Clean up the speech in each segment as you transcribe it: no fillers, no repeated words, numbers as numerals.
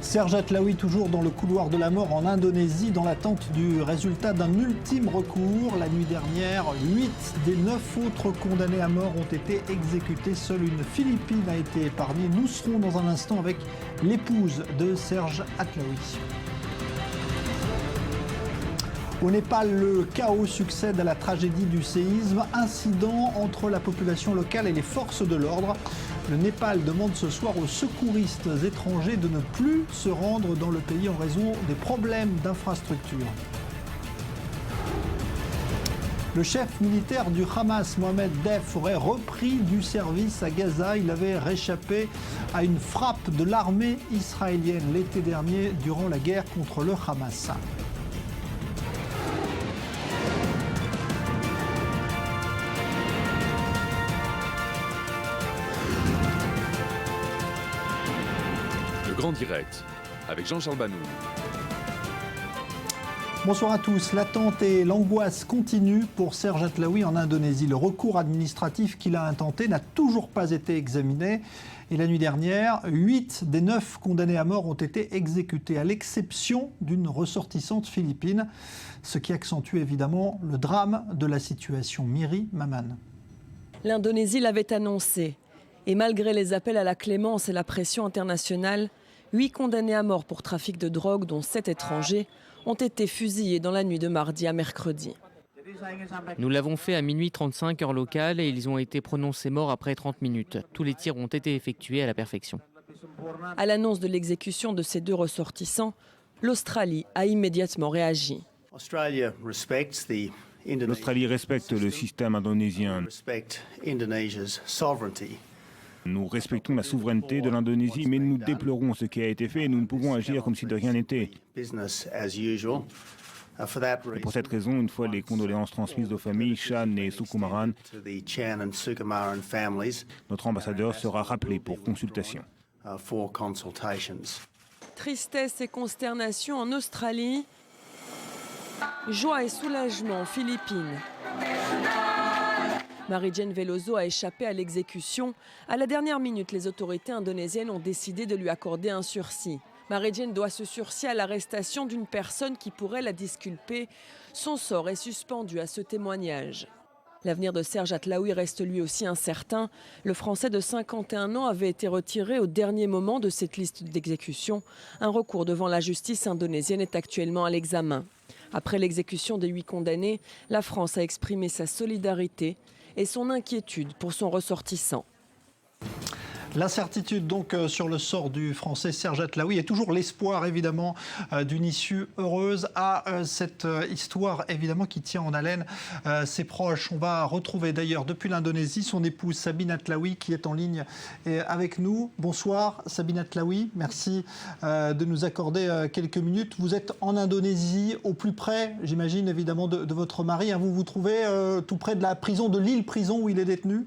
Serge Atlaoui toujours dans le couloir de la mort en Indonésie dans l'attente du résultat d'un ultime recours. La nuit dernière, 8 des 9 autres condamnés à mort ont été exécutés. Seule une Philippine a été épargnée. Nous serons dans un instant avec l'épouse de Serge Atlaoui. Au Népal, le chaos succède à la tragédie du séisme. Incident entre la population locale et les forces de l'ordre. Le Népal demande ce soir aux secouristes étrangers de ne plus se rendre dans le pays en raison des problèmes d'infrastructure. Le chef militaire du Hamas, Mohamed Deif, aurait repris du service à Gaza. Il avait réchappé à une frappe de l'armée israélienne l'été dernier durant la guerre contre le Hamas. Grand Direct, avec Jean-Charles Banou. Bonsoir à tous. L'attente et l'angoisse continuent pour Serge Atlaoui en Indonésie. Le recours administratif qu'il a intenté n'a toujours pas été examiné. Et la nuit dernière, 8 des 9 condamnés à mort ont été exécutés, à l'exception d'une ressortissante philippine, ce qui accentue évidemment le drame de la situation. Miri Maman. L'Indonésie l'avait annoncé. Et malgré les appels à la clémence et la pression internationale, 8 condamnés à mort pour trafic de drogue, dont 7 étrangers, ont été fusillés dans la nuit de mardi à mercredi. Nous l'avons fait à minuit 35 heure locale et ils ont été prononcés morts après 30 minutes. Tous les tirs ont été effectués à la perfection. À l'annonce de l'exécution de ces 2 ressortissants, l'Australie a immédiatement réagi. L'Australie respecte le système indonésien. Nous respectons la souveraineté de l'Indonésie, mais nous déplorons ce qui a été fait et nous ne pouvons agir comme si de rien n'était. Et pour cette raison, une fois les condoléances transmises aux familles Chan et Sukumaran, notre ambassadeur sera rappelé pour consultation. Tristesse et consternation en Australie, joie et soulagement aux Philippines. Marie-Jane Veloso a échappé à l'exécution. À la dernière minute, les autorités indonésiennes ont décidé de lui accorder un sursis. Marie-Jane doit ce sursis à l'arrestation d'une personne qui pourrait la disculper. Son sort est suspendu à ce témoignage. L'avenir de Serge Atlaoui reste lui aussi incertain. Le Français de 51 ans avait été retiré au dernier moment de cette liste d'exécution. Un recours devant la justice indonésienne est actuellement à l'examen. Après l'exécution des 8 condamnés, la France a exprimé sa solidarité et son inquiétude pour son ressortissant. L'incertitude donc sur le sort du Français Serge Atlaoui et toujours l'espoir évidemment d'une issue heureuse à cette histoire évidemment qui tient en haleine ses proches. On va retrouver d'ailleurs depuis l'Indonésie son épouse Sabine Atlaoui qui est en ligne avec nous. Bonsoir Sabine Atlaoui, merci de nous accorder quelques minutes. Vous êtes en Indonésie au plus près, j'imagine évidemment de votre mari. Vous vous trouvez tout près de la prison de l'île prison où il est détenu?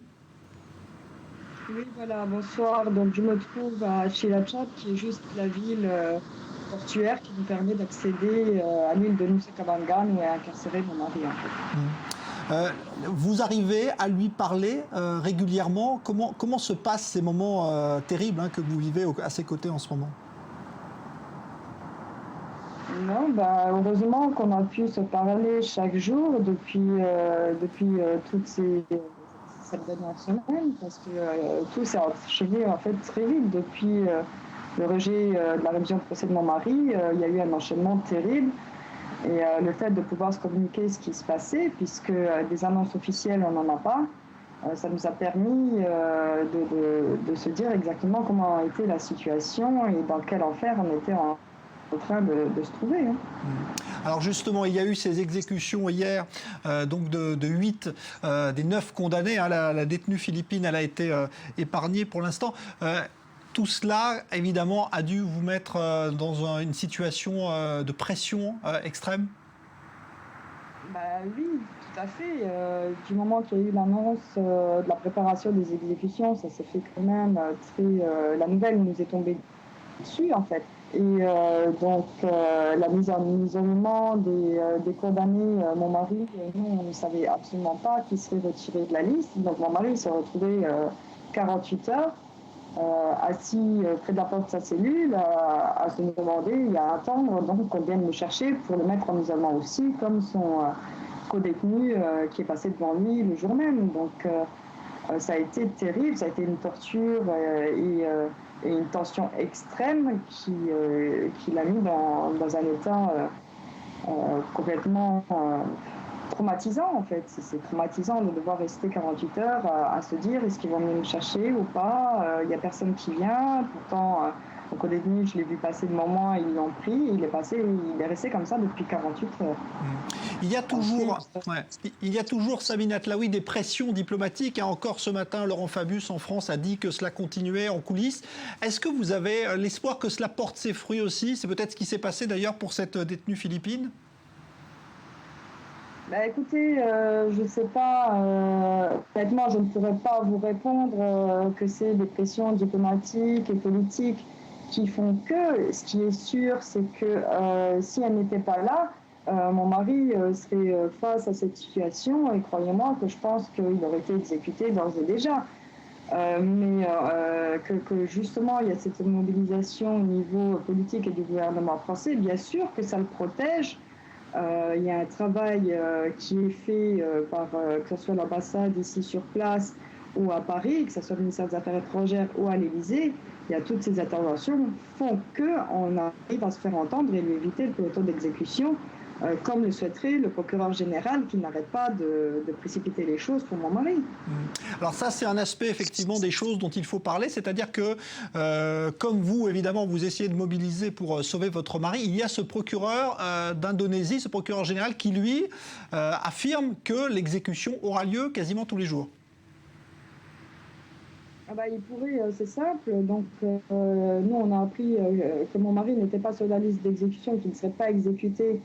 Oui, voilà, bonsoir. Donc, je me trouve à Cilacap, qui est juste la ville portuaire qui nous permet d'accéder à l'île de Nusa Kambangan où est incarcéré mon mari. En fait. Vous arrivez à lui parler régulièrement. Comment se passent ces moments terribles que vous vivez à ses côtés en ce moment? Non, heureusement qu'on a pu se parler chaque jour depuis toutes ces dernière semaine, parce que tout s'est enchaîné en fait très vite depuis le rejet de la révision de procès de mon mari. Il y a eu un enchaînement terrible et le fait de pouvoir se communiquer ce qui se passait, puisque des annonces officielles on n'en a pas, ça nous a permis de se dire exactement comment était la situation et dans quel enfer on était en train de se trouver. Alors justement, il y a eu ces exécutions hier donc de 8 des 9 condamnés. La détenue philippine, elle a été épargnée pour l'instant. Tout cela, évidemment, a dû vous mettre dans une situation de pression extrême? Oui, tout à fait. Du moment qu'il y a eu l'annonce de la préparation des exécutions, ça s'est fait quand même très... la nouvelle nous est tombée dessus, en fait. Et donc, la mise en isolement des condamnés, mon mari, nous, on ne savait absolument pas qui serait retiré de la liste. Donc, mon mari s'est retrouvé 48 heures assis près de la porte de sa cellule, à se demander et à attendre donc qu'on vienne le chercher pour le mettre en isolement aussi, comme son co-détenu qui est passé devant lui le jour même. Donc ça a été terrible, ça a été une torture et une tension extrême qui l'a mis dans un état complètement traumatisant en fait. C'est traumatisant de devoir rester 48 heures à se dire est-ce qu'ils vont venir me chercher ou pas, il n'y a personne qui vient, pourtant au co-détenu je l'ai vu passer devant moi, ils l'ont pris, il est resté comme ça depuis 48 heures. Il y a toujours, Sabine Atlaoui, des pressions diplomatiques. Encore ce matin, Laurent Fabius en France a dit que cela continuait en coulisses. Est-ce que vous avez l'espoir que cela porte ses fruits aussi? C'est peut-être ce qui s'est passé d'ailleurs pour cette détenue philippine. Écoutez, je ne sais pas, honnêtement, je ne pourrais pas vous répondre que c'est des pressions diplomatiques et politiques qui font que. Ce qui est sûr, c'est que si elle n'était pas là, mon mari serait face à cette situation et croyez-moi que je pense qu'il aurait été exécuté d'ores et déjà. Mais que justement il y a cette mobilisation au niveau politique et du gouvernement français, bien sûr que ça le protège. Il y a un travail qui est fait par que ce soit l'ambassade ici sur place ou à Paris, que ce soit le ministère des Affaires étrangères ou à l'Élysée. Il y a toutes ces interventions font qu'on arrive à se faire entendre et lui éviter le peloton d'exécution, comme le souhaiterait le procureur général qui n'arrête pas de précipiter les choses pour mon mari. Alors ça, c'est un aspect effectivement des choses dont il faut parler, c'est-à-dire que comme vous, évidemment, vous essayez de mobiliser pour sauver votre mari, il y a ce procureur d'Indonésie, ce procureur général qui, lui, affirme que l'exécution aura lieu quasiment tous les jours. Il pourrait, c'est simple. Donc, nous, on a appris que mon mari n'était pas sur la liste d'exécution, qu'il ne serait pas exécuté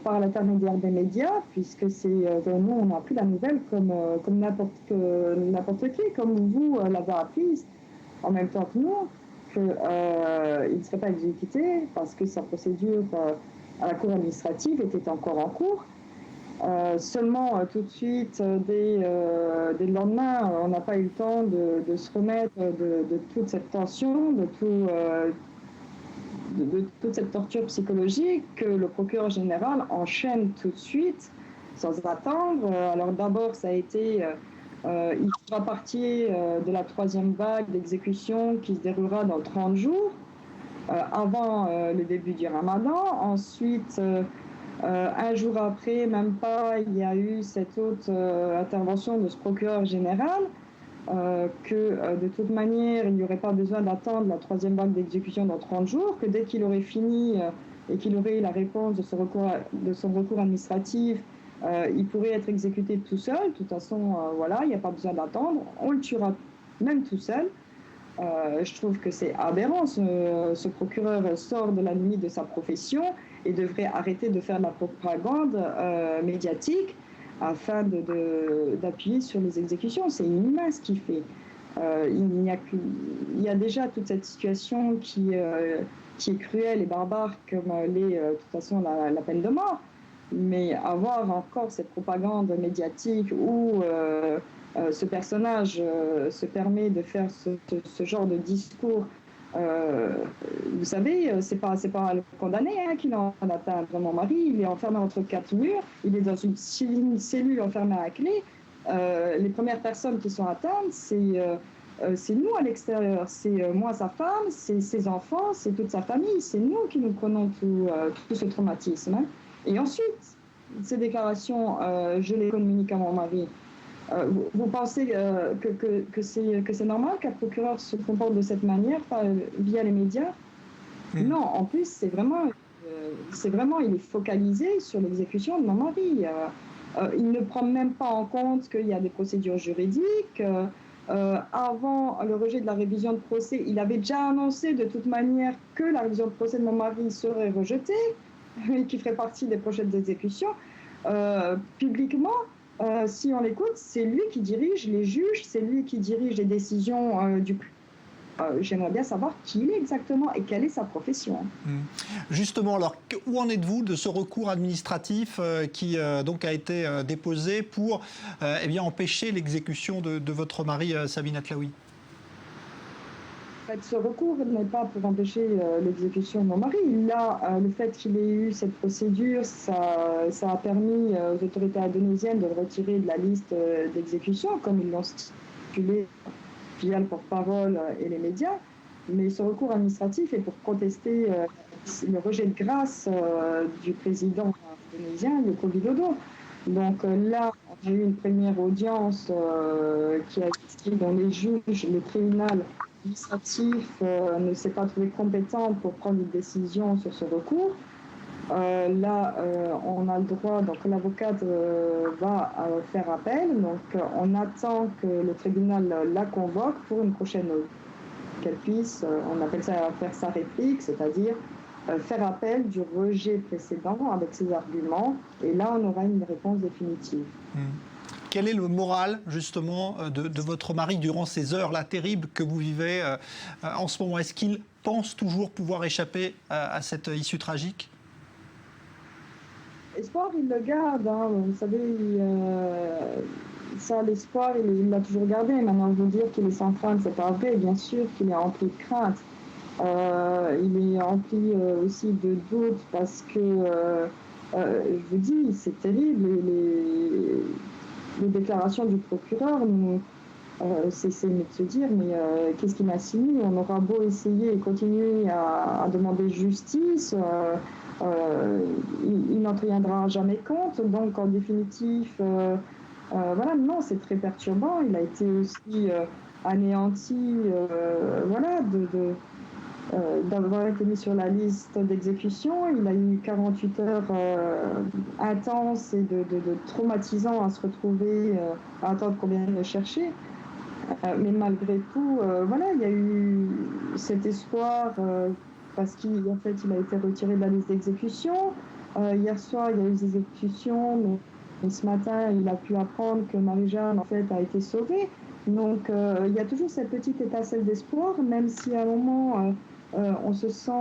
par l'intermédiaire des médias, puisque nous, on a appris la nouvelle comme n'importe qui, comme vous l'avez apprise en même temps que nous, qu'il ne serait pas exécuté parce que sa procédure à la cour administrative était encore en cours. Seulement tout de suite, dès le lendemain, on n'a pas eu le temps de se remettre de toute cette tension, de toute cette torture psychologique que le procureur général enchaîne tout de suite, sans attendre. Alors d'abord, ça a été, il fera partie de la 3e vague d'exécution qui se déroulera dans 30 jours, avant le début du Ramadan. Ensuite, un jour après, même pas, il y a eu cette autre intervention de ce procureur général, que de toute manière, il n'y aurait pas besoin d'attendre la 3e vague d'exécution dans 30 jours, que dès qu'il aurait fini et qu'il aurait eu la réponse de son recours administratif, il pourrait être exécuté tout seul. De toute façon, voilà, il n'y a pas besoin d'attendre. On le tuera même tout seul. Je trouve que c'est aberrant. Ce procureur sort de la limite de sa profession et devrait arrêter de faire de la propagande médiatique afin d'appuyer sur les exécutions. C'est inhumain ce qu'il fait. Il y a déjà toute cette situation qui est cruelle et barbare comme l'est de toute façon la peine de mort. Mais avoir encore cette propagande médiatique où ce personnage se permet de faire ce genre de discours, vous savez, c'est pas le condamné qui l'a atteint. Mon mari, il est enfermé entre 4 murs, il est dans une cellule enfermée à clé. Les premières personnes qui sont atteintes, c'est nous à l'extérieur, c'est moi sa femme, c'est ses enfants, c'est toute sa famille, c'est nous qui nous prenons tout ce traumatisme. Et ensuite, ces déclarations, je les communique à mon mari. Vous pensez que c'est normal qu'un procureur se comporte de cette manière via les médias? Non, en plus, c'est vraiment, il est focalisé sur l'exécution de mon mari. Il ne prend même pas en compte qu'il y a des procédures juridiques. Avant le rejet de la révision de procès, il avait déjà annoncé de toute manière que la révision de procès de mon mari serait rejetée et qui ferait partie des prochaines exécutions. Publiquement, si on l'écoute, c'est lui qui dirige les juges, c'est lui qui dirige les décisions du j'aimerais bien savoir qui il est exactement et quelle est sa profession. Justement, alors, où en êtes-vous de ce recours administratif qui donc a été déposé pour empêcher l'exécution de votre mari, Sabine Atlaoui? En fait, ce recours n'est pas pour empêcher l'exécution de mon mari. Là, le fait qu'il ait eu cette procédure, ça a permis aux autorités indonésiennes de le retirer de la liste d'exécution, comme ils l'ont stipulé via le porte-parole et les médias. Mais ce recours administratif est pour protester le rejet de grâce du président indonésien, Joko Widodo. Donc là, on a eu une première audience dont les juges, le tribunal administratif ne s'est pas trouvé compétent pour prendre une décision sur ce recours. Là, on a le droit, donc l'avocate va faire appel. Donc on attend que le tribunal la convoque pour une prochaine audience. Qu'elle puisse, on appelle ça faire sa réplique, c'est-à-dire faire appel du rejet précédent avec ses arguments, et là on aura une réponse définitive. Quel est le moral justement de votre mari durant ces heures-là terribles que vous vivez en ce moment? Est-ce qu'il pense toujours pouvoir échapper à cette issue tragique? Espoir, il le garde, hein. Vous savez, ça, l'espoir, il l'a toujours gardé. Maintenant, je veux dire qu'il est sans crainte, c'est pas vrai. Bien sûr qu'il est rempli de crainte. Il est rempli aussi de doutes parce que, je vous dis, c'est terrible. Les déclarations du procureur, c'est de se dire, mais qu'est-ce qu'il m'insinue? On aura beau essayer et continuer à demander justice, il n'en tiendra jamais compte. Donc, en définitive, voilà, non, c'est très perturbant. Il a été aussi anéanti, voilà, d'avoir été mis sur la liste d'exécution. Il a eu 48 heures intenses et de traumatisants à se retrouver, à attendre qu'on vienne le chercher. Mais malgré tout, voilà, il y a eu cet espoir parce qu'en fait, il a été retiré de la liste d'exécution. Hier soir, il y a eu des exécutions, mais ce matin, il a pu apprendre que Marie-Jeanne, en fait, a été sauvée. Donc, il y a toujours cette petite étincelle d'espoir, même si à un moment, on se sent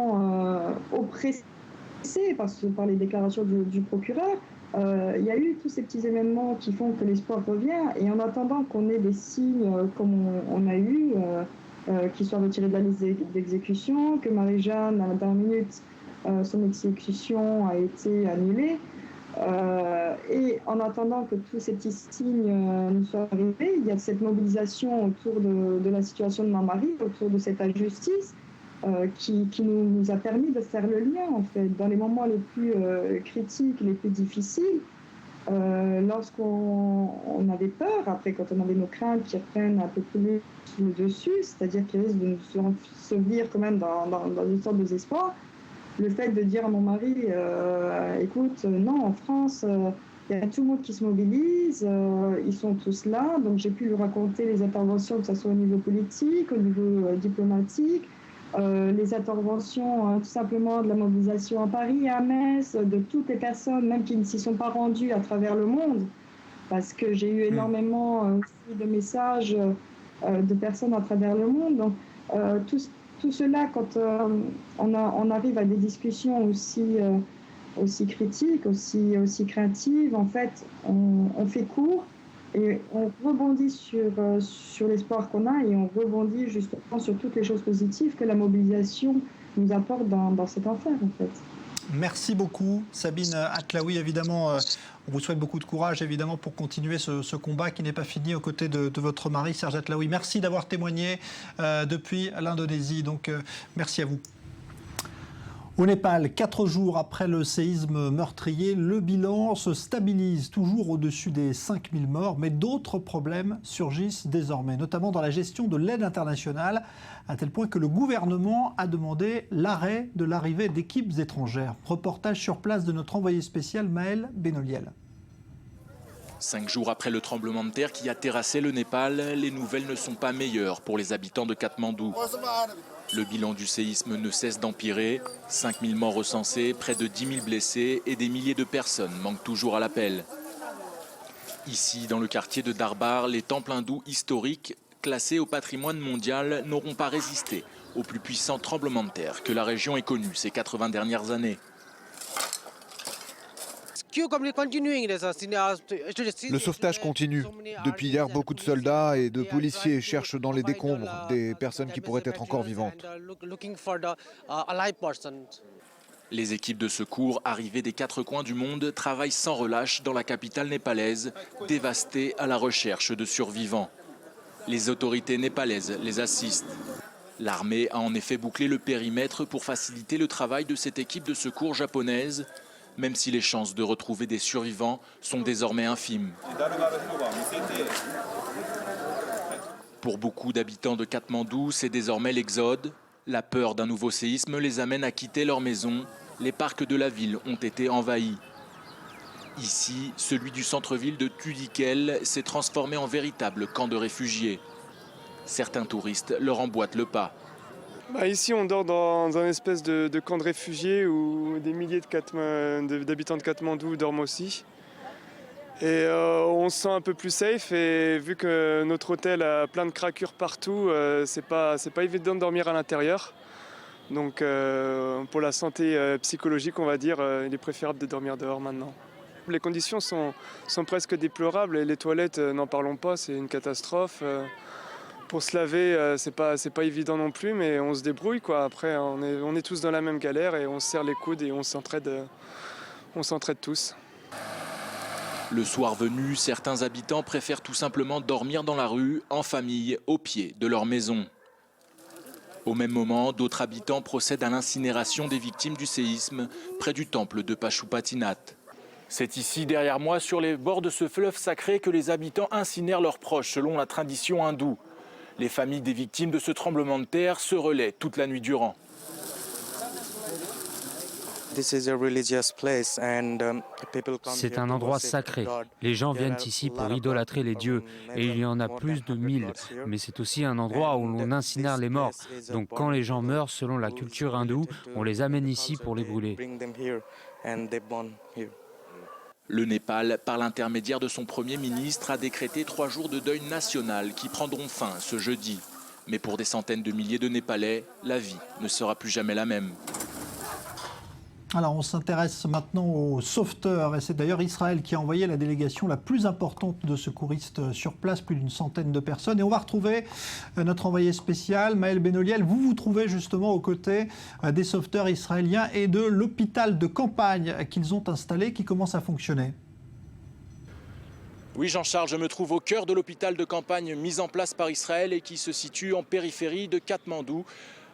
oppressé par les déclarations du procureur. Il y a eu tous ces petits événements qui font que l'espoir revient. Et en attendant qu'on ait des signes comme on a eu, qui soit retiré de la liste d'exécution, que Marie-Jeanne, à la dernière minute, son exécution a été annulée. Et en attendant que tous ces petits signes nous soient arrivés, il y a cette mobilisation autour de la situation de mon mari, autour de cette injustice, qui nous a permis de faire le lien, en fait, dans les moments les plus critiques, les plus difficiles. Lorsqu'on avait peur, après quand on avait nos craintes qui reprennent un peu plus le dessus, c'est-à-dire qu'ils risquent de nous ensevelir quand même dans une sorte de désespoir, le fait de dire à mon mari, écoute, non, en France, il y a tout le monde qui se mobilise, ils sont tous là, donc j'ai pu lui raconter les interventions, que ce soit au niveau politique, au niveau diplomatique, les interventions tout simplement de la mobilisation à Paris, à Metz, de toutes les personnes, même qui ne s'y sont pas rendues à travers le monde, parce que j'ai eu énormément aussi de messages de personnes à travers le monde. Donc, tout cela, quand on arrive à des discussions aussi critiques, aussi craintives, en fait, on fait court et on rebondit sur l'espoir qu'on a et on rebondit justement sur toutes les choses positives que la mobilisation nous apporte dans cet enfer, en fait. Merci beaucoup, Sabine Atlaoui. Évidemment, on vous souhaite beaucoup de courage, évidemment, pour continuer ce combat qui n'est pas fini aux côtés de votre mari, Serge Atlaoui. Merci d'avoir témoigné depuis l'Indonésie. Donc, merci à vous. Au Népal, 4 jours après le séisme meurtrier, le bilan se stabilise toujours au-dessus des 5000 morts, mais d'autres problèmes surgissent désormais, notamment dans la gestion de l'aide internationale, à tel point que le gouvernement a demandé l'arrêt de l'arrivée d'équipes étrangères. Reportage sur place de notre envoyé spécial Maël Benoliel. 5 jours après le tremblement de terre qui a terrassé le Népal, les nouvelles ne sont pas meilleures pour les habitants de Katmandou. Le bilan du séisme ne cesse d'empirer. 5000 morts recensés, près de 10 000 blessés et des milliers de personnes manquent toujours à l'appel. Ici, dans le quartier de Darbar, les temples hindous historiques, classés au patrimoine mondial, n'auront pas résisté au plus puissant tremblement de terre que la région ait connu ces 80 dernières années. Le sauvetage continue. Depuis hier, beaucoup de soldats et de policiers cherchent dans les décombres des personnes qui pourraient être encore vivantes. Les équipes de secours arrivées des 4 coins du monde travaillent sans relâche dans la capitale népalaise, dévastée à la recherche de survivants. Les autorités népalaises les assistent. L'armée a en effet bouclé le périmètre pour faciliter le travail de cette équipe de secours japonaise, même si les chances de retrouver des survivants sont désormais infimes. Pour beaucoup d'habitants de Katmandou, c'est désormais l'exode. La peur d'un nouveau séisme les amène à quitter leur maison. Les parcs de la ville ont été envahis. Ici, celui du centre-ville de Tudikel s'est transformé en véritable camp de réfugiés. Certains touristes leur emboîtent le pas. Ici, on dort dans un espèce de camp de réfugiés où des milliers d'habitants de Katmandou dorment aussi. Et on se sent un peu plus safe, et vu que notre hôtel a plein de craquures partout, c'est pas évident de dormir à l'intérieur. Donc pour la santé psychologique, on va dire, il est préférable de dormir dehors maintenant. Les conditions sont presque déplorables, et les toilettes, n'en parlons pas, c'est une catastrophe. Pour se laver, c'est pas évident non plus, mais on se débrouille, quoi. Après, on est tous dans la même galère et on se serre les coudes et on s'entraide tous. Le soir venu, certains habitants préfèrent tout simplement dormir dans la rue, en famille, au pied de leur maison. Au même moment, d'autres habitants procèdent à l'incinération des victimes du séisme près du temple de Pashupatinath. C'est ici, derrière moi, sur les bords de ce fleuve sacré, que les habitants incinèrent leurs proches, selon la tradition hindoue. Les familles des victimes de ce tremblement de terre se relaient toute la nuit durant. C'est un endroit sacré. Les gens viennent ici pour idolâtrer les dieux, et il y en a plus de 1000. Mais c'est aussi un endroit où l'on incinère les morts. Donc quand les gens meurent selon la culture hindoue, on les amène ici pour les brûler. Le Népal, par l'intermédiaire de son Premier ministre, a décrété 3 jours de deuil national qui prendront fin ce jeudi. Mais pour des centaines de milliers de Népalais, la vie ne sera plus jamais la même. Alors on s'intéresse maintenant aux sauveteurs, et c'est d'ailleurs Israël qui a envoyé la délégation la plus importante de secouristes sur place, plus d'une centaine de personnes. Et on va retrouver notre envoyé spécial, Maël Benoliel. Vous vous trouvez justement aux côtés des sauveteurs israéliens et de l'hôpital de campagne qu'ils ont installé, qui commence à fonctionner. Oui, Jean-Charles, je me trouve au cœur de l'hôpital de campagne mis en place par Israël et qui se situe en périphérie de Katmandou,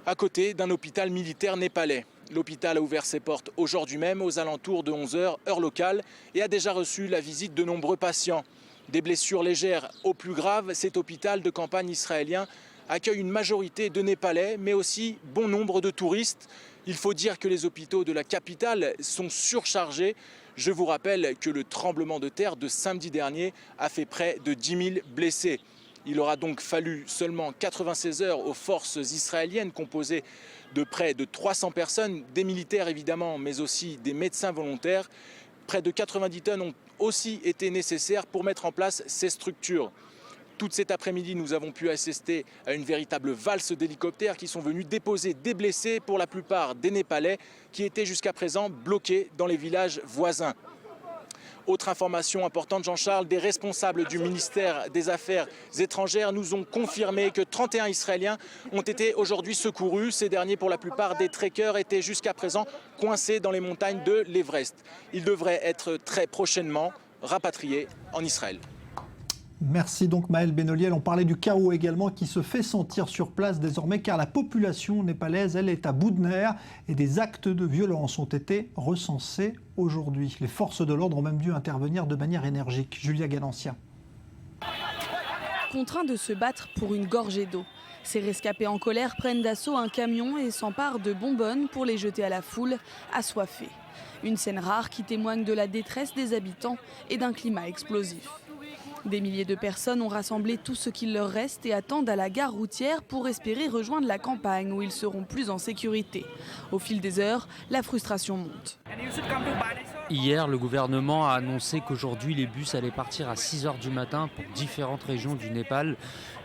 à côté d'un hôpital militaire népalais. L'hôpital a ouvert ses portes aujourd'hui même aux alentours de 11h, heure locale, et a déjà reçu la visite de nombreux patients. Des blessures légères aux plus graves, cet hôpital de campagne israélien accueille une majorité de Népalais, mais aussi bon nombre de touristes. Il faut dire que les hôpitaux de la capitale sont surchargés. Je vous rappelle que le tremblement de terre de samedi dernier a fait près de 10 000 blessés. Il aura donc fallu seulement 96 heures aux forces israéliennes composées de près de 300 personnes, des militaires évidemment, mais aussi des médecins volontaires. Près de 90 tonnes ont aussi été nécessaires pour mettre en place ces structures. Toute cet après-midi, nous avons pu assister à une véritable valse d'hélicoptères qui sont venus déposer des blessés, pour la plupart des Népalais, qui étaient jusqu'à présent bloqués dans les villages voisins. Autre information importante, Jean-Charles, des responsables du ministère des Affaires étrangères nous ont confirmé que 31 Israéliens ont été aujourd'hui secourus. Ces derniers, pour la plupart des trekkers, étaient jusqu'à présent coincés dans les montagnes de l'Everest. Ils devraient être très prochainement rapatriés en Israël. Merci donc Maël Benoliel. On parlait du chaos également qui se fait sentir sur place désormais, car la population népalaise, elle, est à bout de nerfs et des actes de violence ont été recensés aujourd'hui. Les forces de l'ordre ont même dû intervenir de manière énergique. Julia Ganancia. Contraints de se battre pour une gorgée d'eau, ces rescapés en colère prennent d'assaut un camion et s'emparent de bonbonnes pour les jeter à la foule assoiffée. Une scène rare qui témoigne de la détresse des habitants et d'un climat explosif. Des milliers de personnes ont rassemblé tout ce qu'il leur reste et attendent à la gare routière pour espérer rejoindre la campagne où ils seront plus en sécurité. Au fil des heures, la frustration monte. Hier, le gouvernement a annoncé qu'aujourd'hui, les bus allaient partir à 6 h du matin pour différentes régions du Népal.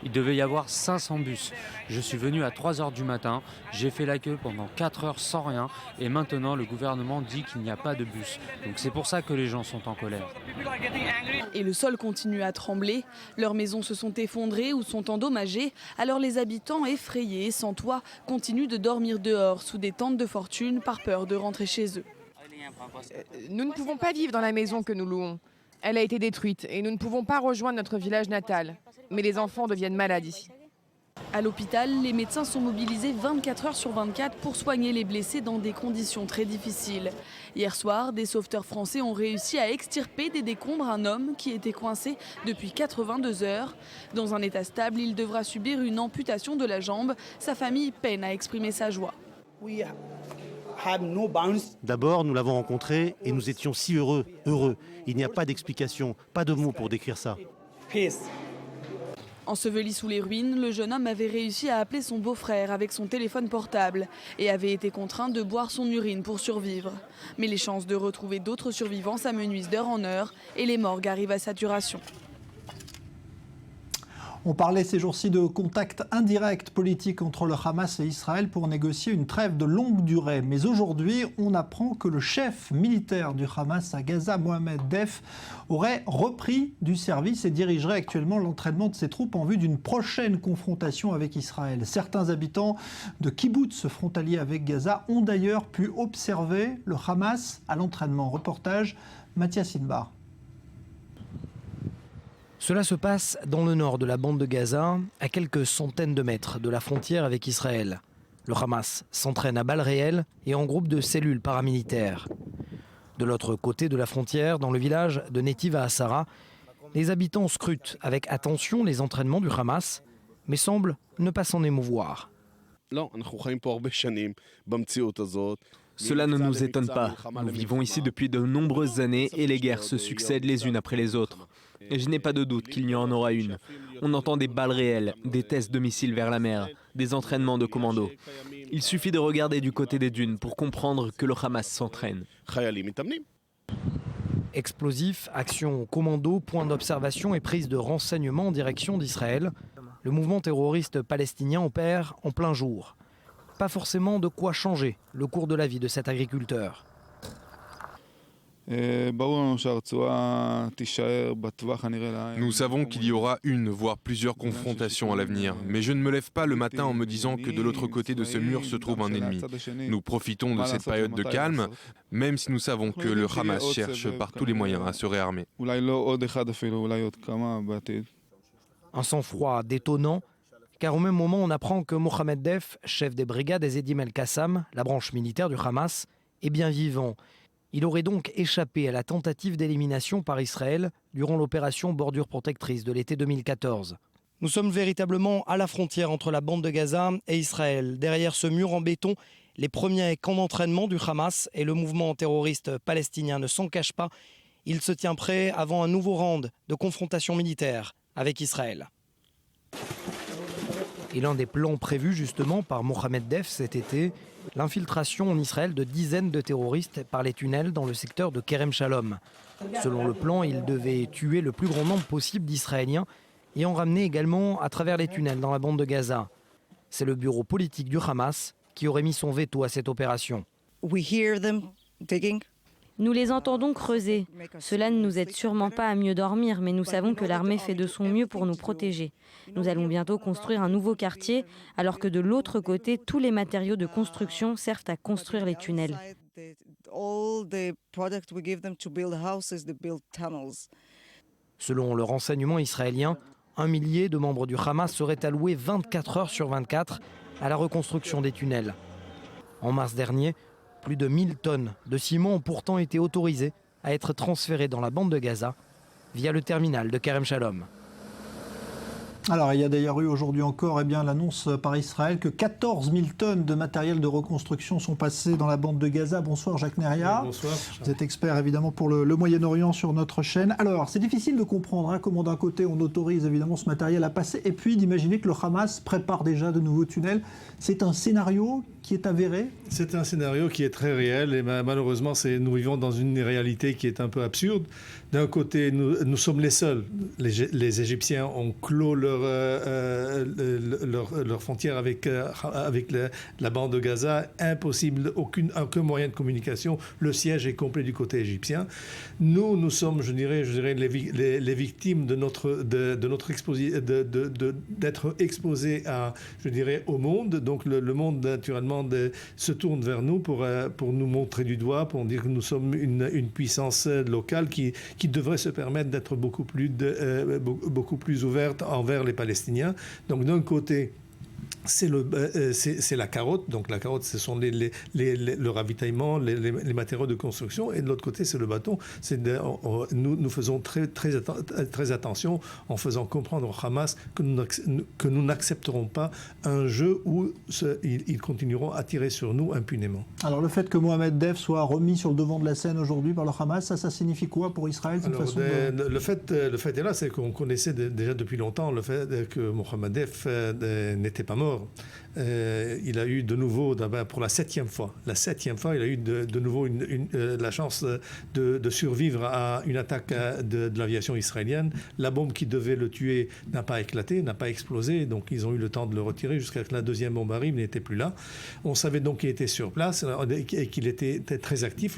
Il devait y avoir 500 bus. Je suis venu à 3 h du matin, j'ai fait la queue pendant 4 heures sans rien et maintenant le gouvernement dit qu'il n'y a pas de bus. Donc c'est pour ça que les gens sont en colère. Et le sol continue à trembler. Leurs maisons se sont effondrées ou sont endommagées. Alors les habitants, effrayés et sans toit, continuent de dormir dehors sous des tentes de fortune par peur de rentrer chez eux. Nous ne pouvons pas vivre dans la maison que nous louons. Elle a été détruite et nous ne pouvons pas rejoindre notre village natal. Mais les enfants deviennent malades ici. À l'hôpital, les médecins sont mobilisés 24 heures sur 24 pour soigner les blessés dans des conditions très difficiles. Hier soir, des sauveteurs français ont réussi à extirper des décombres un homme qui était coincé depuis 82 heures. Dans un état stable, il devra subir une amputation de la jambe. Sa famille peine à exprimer sa joie. D'abord, nous l'avons rencontré et nous étions si heureux. Il n'y a pas d'explication, pas de mots pour décrire ça. Enseveli sous les ruines, le jeune homme avait réussi à appeler son beau-frère avec son téléphone portable et avait été contraint de boire son urine pour survivre. Mais les chances de retrouver d'autres survivants s'amenuisent d'heure en heure et les morgues arrivent à saturation. On parlait ces jours-ci de contact indirect politique entre le Hamas et Israël pour négocier une trêve de longue durée. Mais aujourd'hui, on apprend que le chef militaire du Hamas à Gaza, Mohamed Deif, aurait repris du service et dirigerait actuellement l'entraînement de ses troupes en vue d'une prochaine confrontation avec Israël. Certains habitants de kibbutz frontaliers avec Gaza ont d'ailleurs pu observer le Hamas à l'entraînement. Reportage Mathias Inbar. Cela se passe dans le nord de la bande de Gaza, à quelques centaines de mètres de la frontière avec Israël. Le Hamas s'entraîne à balles réelles et en groupe de cellules paramilitaires. De l'autre côté de la frontière, dans le village de Netiv HaSara, les habitants scrutent avec attention les entraînements du Hamas, mais semblent ne pas s'en émouvoir. Cela ne nous étonne pas. Nous vivons ici depuis de nombreuses années et les guerres se succèdent les unes après les autres. Et je n'ai pas de doute qu'il y en aura une. On entend des balles réelles, des tests de missiles vers la mer, des entraînements de commandos. Il suffit de regarder du côté des dunes pour comprendre que le Hamas s'entraîne. Explosifs, actions commando, points d'observation et prise de renseignements en direction d'Israël. Le mouvement terroriste palestinien opère en plein jour. Pas forcément de quoi changer le cours de la vie de cet agriculteur. Nous savons qu'il y aura une, voire plusieurs confrontations à l'avenir, mais je ne me lève pas le matin en me disant que de l'autre côté de ce mur se trouve un ennemi. Nous profitons de cette période de calme, même si nous savons que le Hamas cherche par tous les moyens à se réarmer. Un sang-froid détonnant, car au même moment on apprend que Mohamed Deif, chef des brigades Ezedim El-Qassam, la branche militaire du Hamas, est bien vivant. Il aurait donc échappé à la tentative d'élimination par Israël durant l'opération Bordure protectrice de l'été 2014. Nous sommes véritablement à la frontière entre la bande de Gaza et Israël. Derrière ce mur en béton, les premiers camps d'entraînement du Hamas et le mouvement terroriste palestinien ne s'en cachent pas. Il se tient prêt avant un nouveau round de confrontation militaire avec Israël. Et l'un des plans prévus justement par Mohamed Deif cet été, l'infiltration en Israël de dizaines de terroristes par les tunnels dans le secteur de Kerem Shalom. Selon le plan, il devait tuer le plus grand nombre possible d'Israéliens et en ramener également à travers les tunnels dans la bande de Gaza. C'est le bureau politique du Hamas qui aurait mis son veto à cette opération. Nous les entendons creuser. Cela ne nous aide sûrement pas à mieux dormir, mais nous savons que l'armée fait de son mieux pour nous protéger. Nous allons bientôt construire un nouveau quartier, alors que de l'autre côté, tous les matériaux de construction servent à construire les tunnels. Selon le renseignement israélien, 1 millier de membres du Hamas seraient alloués 24 heures sur 24 à la reconstruction des tunnels. En mars dernier, plus de 1000 tonnes de ciment ont pourtant été autorisées à être transférées dans la bande de Gaza via le terminal de Kerem Shalom. Alors, il y a d'ailleurs eu aujourd'hui encore l'annonce par Israël que 14 000 tonnes de matériel de reconstruction sont passées dans la bande de Gaza. Bonsoir Jacques Neria. Oui, bonsoir. Vous êtes expert évidemment pour le Moyen-Orient sur notre chaîne. Alors, c'est difficile de comprendre comment d'un côté on autorise évidemment ce matériel à passer et puis d'imaginer que le Hamas prépare déjà de nouveaux tunnels. C'est un scénario qui est avéré? C'est un scénario qui est très réel et malheureusement nous vivons dans une réalité qui est un peu absurde. D'un côté, nous sommes les seuls. Les Égyptiens ont clos leur frontière avec la bande de Gaza. Impossible, aucun moyen de communication. Le siège est complet du côté égyptien. Nous sommes, je dirais les victimes d'être exposés au monde. Donc le monde naturellement se tourne vers nous pour nous montrer du doigt, pour dire que nous sommes une puissance locale qui devrait se permettre d'être beaucoup plus ouverte envers les Palestiniens. Donc d'un côté, c'est la carotte. Donc la carotte, ce sont le ravitaillement, les matériaux de construction. Et de l'autre côté, c'est le bâton. Nous faisons très attention en faisant comprendre au Hamas que nous n'accepterons pas un jeu où ils continueront à tirer sur nous impunément. Alors le fait que Mohamed Deif soit remis sur le devant de la scène aujourd'hui par le Hamas, ça signifie quoi pour Israël? Le fait est là, c'est qu'on connaissait déjà depuis longtemps le fait que Mohamed Deif n'était pas mort. Il a eu de nouveau, pour la septième fois, il a eu de nouveau la chance de survivre à une attaque de l'aviation israélienne. La bombe qui devait le tuer n'a pas éclaté, n'a pas explosé, donc ils ont eu le temps de le retirer jusqu'à ce que la deuxième bombe arrive, n'était plus là. On savait donc qu'il était sur place et qu'il était très actif.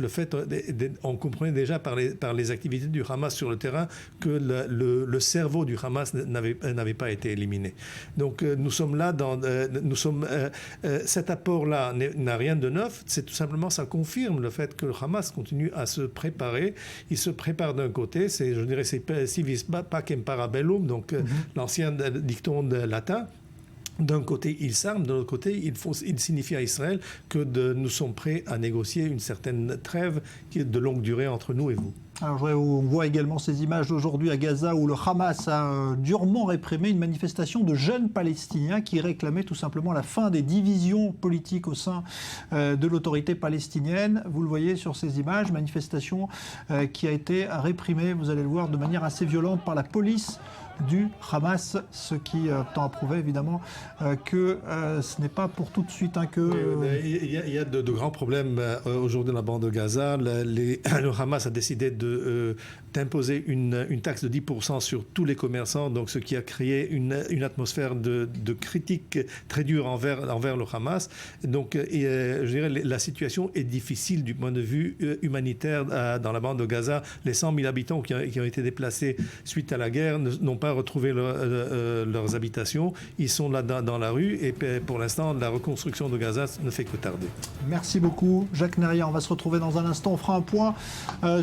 On comprenait déjà par les activités du Hamas sur le terrain que le cerveau du Hamas n'avait pas été éliminé. Donc nous sommes là cet apport-là n'a rien de neuf, c'est tout simplement, ça confirme le fait que le Hamas continue à se préparer. Il se prépare d'un côté, c'est civis pacem para bellum, donc l'ancien dicton latin. D'un côté, il s'arme, de l'autre côté, il signifie à Israël que nous sommes prêts à négocier une certaine trêve qui est de longue durée entre nous et vous. Alors, on voit également ces images d'aujourd'hui à Gaza où le Hamas a durement réprimé une manifestation de jeunes Palestiniens qui réclamaient tout simplement la fin des divisions politiques au sein de l'autorité palestinienne. Vous le voyez sur ces images, manifestation qui a été réprimée, vous allez le voir, de manière assez violente par la police du Hamas, ce qui tend à prouver évidemment que ce n'est pas pour tout de suite Il y a de grands problèmes aujourd'hui dans la bande de Gaza. Le Hamas a décidé d'imposer une taxe de 10% sur tous les commerçants, donc ce qui a créé une atmosphère de critique très dure envers le Hamas. Donc je dirais la situation est difficile du point de vue humanitaire dans la bande de Gaza. Les 100 000 habitants qui ont été déplacés suite à la guerre n'ont pas retrouvé leurs habitations. Ils sont là dans la rue et pour l'instant, la reconstruction de Gaza ne fait que tarder. Merci beaucoup, Jacques Neria. On va se retrouver dans un instant. On fera un point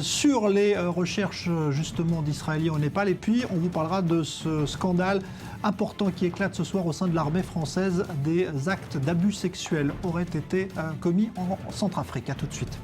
sur les recherches justement d'Israéliens au Népal et puis on vous parlera de ce scandale important qui éclate ce soir au sein de l'armée française. Des actes d'abus sexuels auraient été commis en Centrafrique. À tout de suite.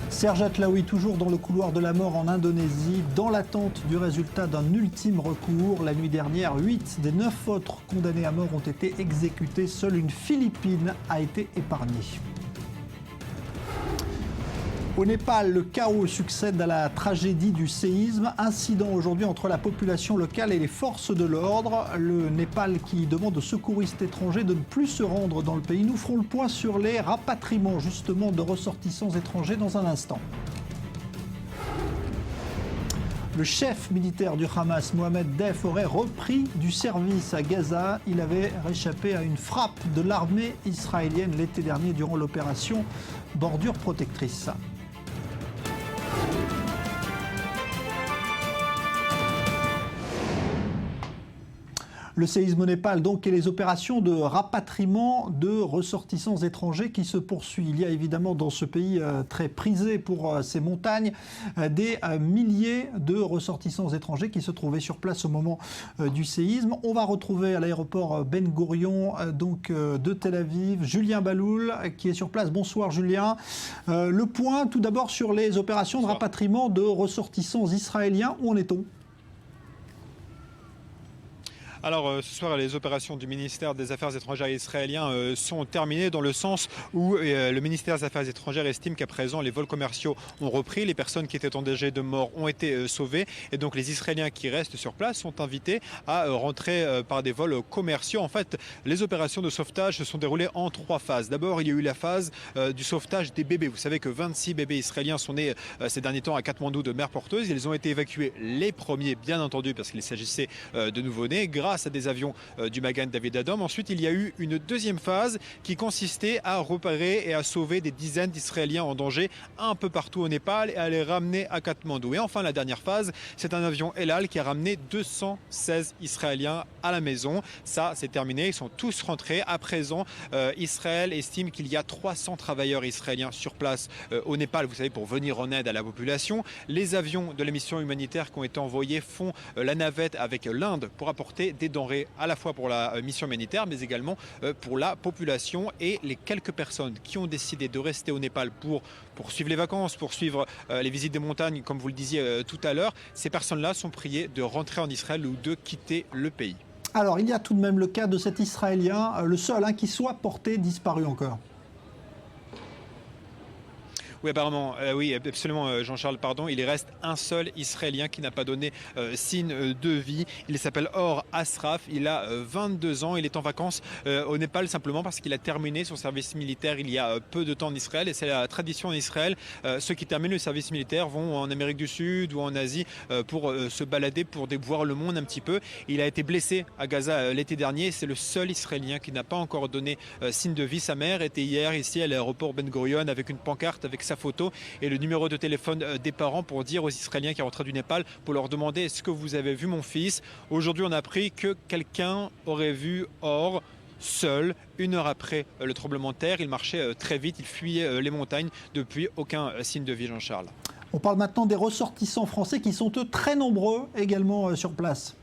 Serge Atlaoui, toujours dans le couloir de la mort en Indonésie, dans l'attente du résultat d'un ultime recours. La nuit dernière, 8 des 9 autres condamnés à mort ont été exécutés. Seule une Philippine a été épargnée. Au Népal, le chaos succède à la tragédie du séisme. Incident aujourd'hui entre la population locale et les forces de l'ordre. Le Népal qui demande aux secouristes étrangers de ne plus se rendre dans le pays. Nous ferons le point sur les rapatriements justement de ressortissants étrangers dans un instant. Le chef militaire du Hamas, Mohamed Deif, aurait repris du service à Gaza. Il avait réchappé à une frappe de l'armée israélienne l'été dernier durant l'opération Bordure protectrice. Le séisme au Népal donc et les opérations de rapatriement de ressortissants étrangers qui se poursuivent. Il y a évidemment dans ce pays très prisé pour ses montagnes des milliers de ressortissants étrangers qui se trouvaient sur place au moment du séisme. On va retrouver à l'aéroport Ben Gurion donc de Tel Aviv Julien Baloul qui est sur place. Bonsoir Julien. Le point tout d'abord sur les opérations de rapatriement de ressortissants israéliens. Où en est-on ? Alors ce soir, les opérations du ministère des Affaires étrangères israélien sont terminées dans le sens où le ministère des Affaires étrangères estime qu'à présent les vols commerciaux ont repris, les personnes qui étaient en danger de mort ont été sauvées et donc les Israéliens qui restent sur place sont invités à rentrer par des vols commerciaux. En fait, les opérations de sauvetage se sont déroulées en 3 phases. D'abord, il y a eu la phase du sauvetage des bébés. Vous savez que 26 bébés israéliens sont nés ces derniers temps à Katmandou de mères porteuses. Ils ont été évacués les premiers, bien entendu, parce qu'il s'agissait de nouveau-nés, grâce à des avions du Magan David Adom. Ensuite, il y a eu une deuxième phase qui consistait à repérer et à sauver des dizaines d'Israéliens en danger un peu partout au Népal et à les ramener à Katmandou. Et enfin, la dernière phase, c'est un avion El Al qui a ramené 216 Israéliens à la maison. Ça, c'est terminé. Ils sont tous rentrés. À présent, Israël estime qu'il y a 300 travailleurs israéliens sur place au Népal, vous savez, pour venir en aide à la population. Les avions de la mission humanitaire qui ont été envoyés font la navette avec l'Inde pour apporter des denrées à la fois pour la mission humanitaire mais également pour la population. Et les quelques personnes qui ont décidé de rester au Népal pour suivre les vacances, pour suivre les visites des montagnes, comme vous le disiez tout à l'heure, ces personnes-là sont priées de rentrer en Israël ou de quitter le pays. Alors il y a tout de même le cas de cet Israélien, le seul qui soit porté disparu encore. Oui, apparemment, oui, absolument, Jean-Charles, pardon. Il reste un seul Israélien qui n'a pas donné signe de vie. Il s'appelle Or Asraf, il a 22 ans, il est en vacances au Népal simplement parce qu'il a terminé son service militaire il y a peu de temps en Israël. Et c'est la tradition en Israël, ceux qui terminent le service militaire vont en Amérique du Sud ou en Asie pour se balader, pour voir le monde un petit peu. Il a été blessé à Gaza l'été dernier, c'est le seul Israélien qui n'a pas encore donné signe de vie. Sa mère était hier ici à l'aéroport Ben Gurion avec une pancarte avec sa photo et le numéro de téléphone des parents pour dire aux Israéliens qui rentrent du Népal, pour leur demander est-ce que vous avez vu mon fils. Aujourd'hui on a appris que quelqu'un aurait vu Or seul 1 heure après le tremblement de terre. Il marchait très vite, il fuyait les montagnes. Depuis, aucun signe de vie, Jean-Charles. On parle maintenant des ressortissants français qui sont eux très nombreux également sur place.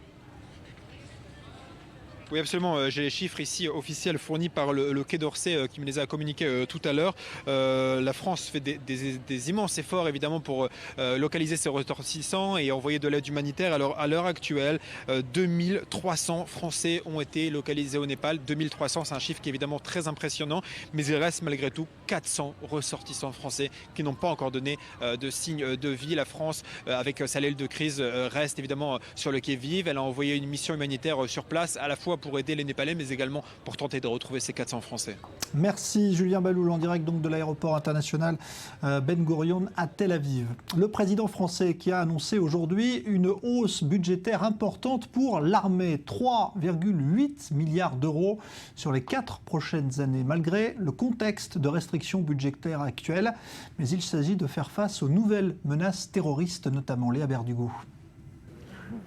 Oui, absolument. J'ai les chiffres ici officiels fournis par le Quai d'Orsay qui me les a communiqués tout à l'heure. La France fait des immenses efforts évidemment pour localiser ces ressortissants et envoyer de l'aide humanitaire. Alors à l'heure actuelle, 2300 Français ont été localisés au Népal. 2300, c'est un chiffre qui est évidemment très impressionnant, mais il reste malgré tout 400 ressortissants français qui n'ont pas encore donné de signe de vie. La France, avec sa aile de crise, reste évidemment sur le qui-vive. Elle a envoyé une mission humanitaire sur place, à la fois pour aider les Népalais, mais également pour tenter de retrouver ces 400 Français. Merci Julien Baloul, en direct donc de l'aéroport international Ben Gurion à Tel Aviv. Le président français qui a annoncé aujourd'hui une hausse budgétaire importante pour l'armée, 3,8 milliards d'euros sur les 4 prochaines années, malgré le contexte de restrictions budgétaires actuelles. Mais il s'agit de faire face aux nouvelles menaces terroristes, notamment. Léa Berdugo.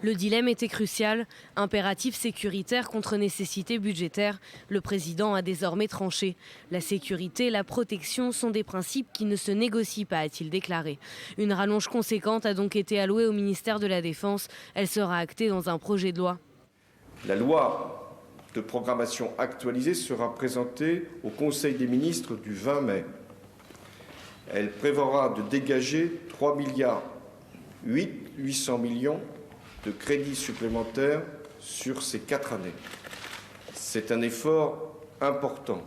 Le dilemme était crucial, impératif sécuritaire contre nécessité budgétaire. Le président a désormais tranché. La sécurité et la protection sont des principes qui ne se négocient pas, a-t-il déclaré. Une rallonge conséquente a donc été allouée au ministère de la Défense. Elle sera actée dans un projet de loi. La loi de programmation actualisée sera présentée au Conseil des ministres du 20 mai. Elle prévoira de dégager 3,8 milliards de crédits supplémentaires sur ces 4 années. C'est un effort important.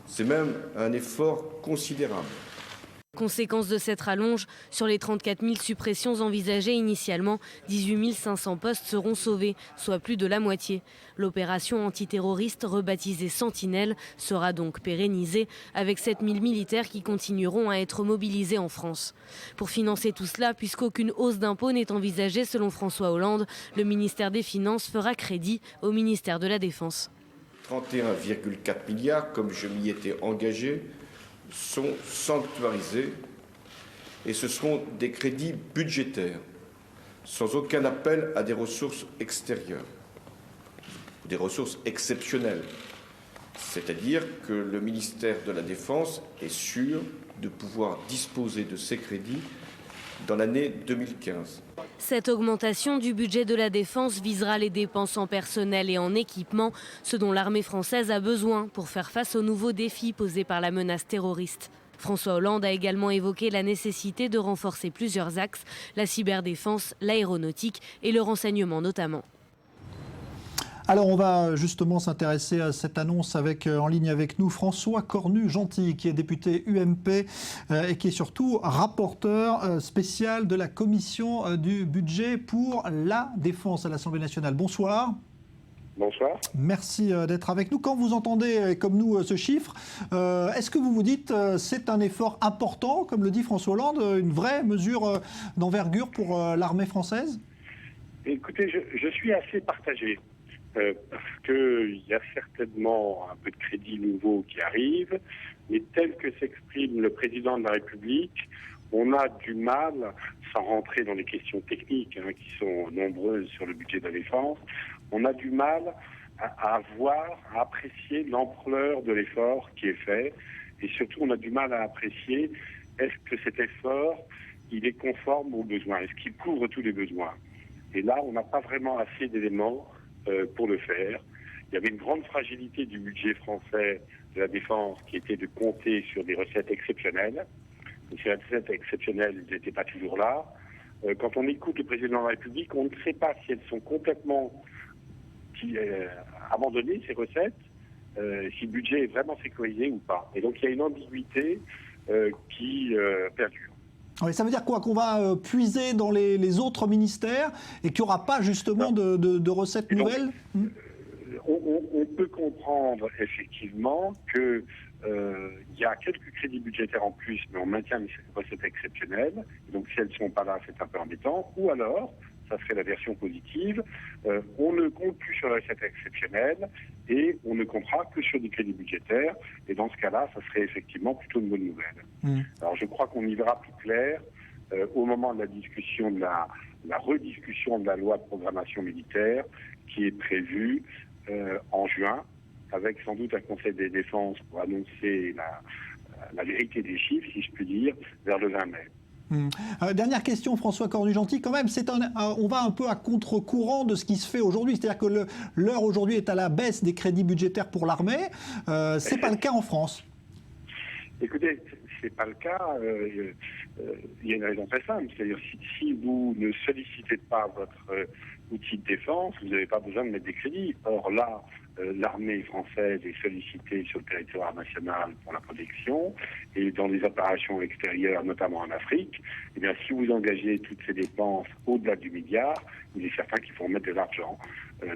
C'est même un effort considérable. Conséquence de cette rallonge, sur les 34 000 suppressions envisagées initialement, 18 500 postes seront sauvés, soit plus de la moitié. L'opération antiterroriste, rebaptisée Sentinelle, sera donc pérennisée, avec 7 000 militaires qui continueront à être mobilisés en France. Pour financer tout cela, puisqu'aucune hausse d'impôts n'est envisagée selon François Hollande, le ministère des Finances fera crédit au ministère de la Défense. 31,4 milliards, comme je m'y étais engagé, sont sanctuarisés et ce seront des crédits budgétaires, sans aucun appel à des ressources extérieures. des ressources exceptionnelles. C'est-à-dire que le ministère de la Défense est sûr de pouvoir disposer de ces crédits dans l'année 2015. Cette augmentation du budget de la défense visera les dépenses en personnel et en équipement, ce dont l'armée française a besoin pour faire face aux nouveaux défis posés par la menace terroriste. François Hollande a également évoqué la nécessité de renforcer plusieurs axes, la cyberdéfense, l'aéronautique et le renseignement notamment. Alors on va justement s'intéresser à cette annonce en ligne avec nous François Cornu-Gentil, qui est député UMP et qui est surtout rapporteur spécial de la commission du budget pour la défense à l'Assemblée nationale. Bonsoir. Bonsoir. Merci d'être avec nous. Quand vous entendez comme nous ce chiffre, est-ce que vous vous dites c'est un effort important, comme le dit François Hollande, une vraie mesure d'envergure pour l'armée française? Écoutez, je suis assez partagé. Parce qu'il y a certainement un peu de crédits nouveaux qui arrivent, mais tel que s'exprime le président de la République, on a du mal, sans rentrer dans les questions techniques qui sont nombreuses sur le budget de la défense, on a du mal à apprécier l'ampleur de l'effort qui est fait, et surtout on a du mal à apprécier est-ce que cet effort, il est conforme aux besoins, est-ce qu'il couvre tous les besoins. Et là, on n'a pas vraiment assez d'éléments pour le faire. Il y avait une grande fragilité du budget français de la défense qui était de compter sur des recettes exceptionnelles. Et ces recettes exceptionnelles n'étaient pas toujours là. Quand on écoute le président de la République, on ne sait pas si elles sont complètement abandonnées, ces recettes, si le budget est vraiment sécurisé ou pas. Et donc il y a une ambiguïté qui perdure. Oui, ça veut dire quoi? Qu'on va puiser dans les autres ministères et qu'il n'y aura pas justement de recettes nouvelles? On peut comprendre effectivement qu'il y a quelques crédits budgétaires en plus, mais on maintient les recettes exceptionnelles. Donc si elles ne sont pas là, c'est un peu embêtant. Ou alors, ça serait la version positive, on ne compte plus sur les recettes exceptionnelles et on ne comptera que sur des crédits budgétaires. Et dans ce cas-là, ça serait effectivement plutôt une bonne nouvelle. Alors je crois qu'on y verra plus clair au moment de la discussion de la rediscussion de la loi de programmation militaire qui est prévue en juin, avec sans doute un conseil des défenses pour annoncer la vérité des chiffres, si je puis dire, vers le 20 mai. Dernière question, François Cornu-Gentil, quand même, on va un peu à contre-courant de ce qui se fait aujourd'hui. C'est-à-dire que l'heure aujourd'hui est à la baisse des crédits budgétaires pour l'armée. C'est pas le cas en France. Écoutez, c'est pas le cas. Il y a une raison très simple. C'est-à-dire si vous ne sollicitez pas votre outil de défense, vous n'avez pas besoin de mettre des crédits. Or là, l'armée française est sollicitée sur le territoire national pour la protection et dans les opérations extérieures, notamment en Afrique. Eh bien, si vous engagez toutes ces dépenses au-delà du milliard, il est certain qu'il faut mettre de l'argent.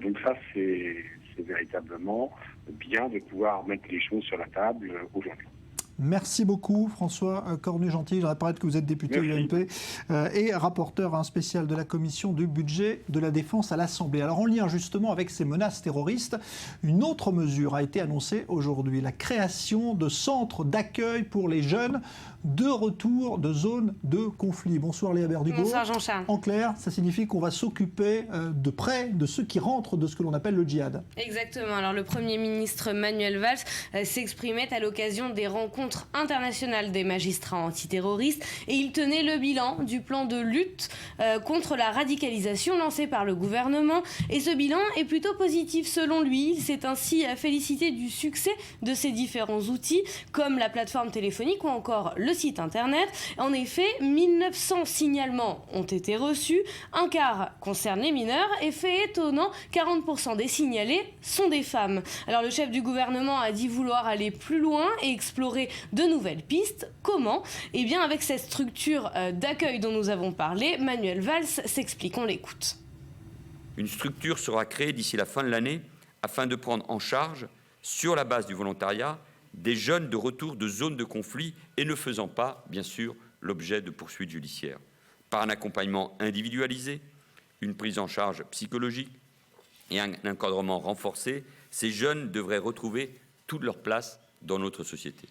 Donc ça, c'est véritablement bien de pouvoir mettre les choses sur la table aujourd'hui. Merci beaucoup François Cornu-Gentil. Je rappelle que vous êtes député UMP et rapporteur spécial de la commission du budget de la défense à l'Assemblée. Alors en lien justement avec ces menaces terroristes, une autre mesure a été annoncée aujourd'hui, la création de centres d'accueil pour les jeunes de retour de zones de conflit. Bonsoir Léa Berdugo. Bonsoir Jean-Charles. En clair, ça signifie qu'on va s'occuper de près de ceux qui rentrent de ce que l'on appelle le djihad. Exactement. Alors le Premier ministre Manuel Valls s'exprimait à l'occasion des rencontres internationales des magistrats antiterroristes et il tenait le bilan du plan de lutte contre la radicalisation lancé par le gouvernement. Et ce bilan est plutôt positif selon lui. Il s'est ainsi félicité du succès de ces différents outils comme la plateforme téléphonique ou encore le site internet. En effet, 1900 signalements ont été reçus, un quart concerne les mineurs et fait étonnant, 40% des signalés sont des femmes. Alors le chef du gouvernement a dit vouloir aller plus loin et explorer de nouvelles pistes. Comment? Eh bien avec cette structure d'accueil dont nous avons parlé, Manuel Valls s'explique, on l'écoute. Une structure sera créée d'ici la fin de l'année afin de prendre en charge, sur la base du volontariat, des jeunes de retour de zones de conflit et ne faisant pas, bien sûr, l'objet de poursuites judiciaires. Par un accompagnement individualisé, une prise en charge psychologique et un encadrement renforcé, ces jeunes devraient retrouver toute leur place dans notre société.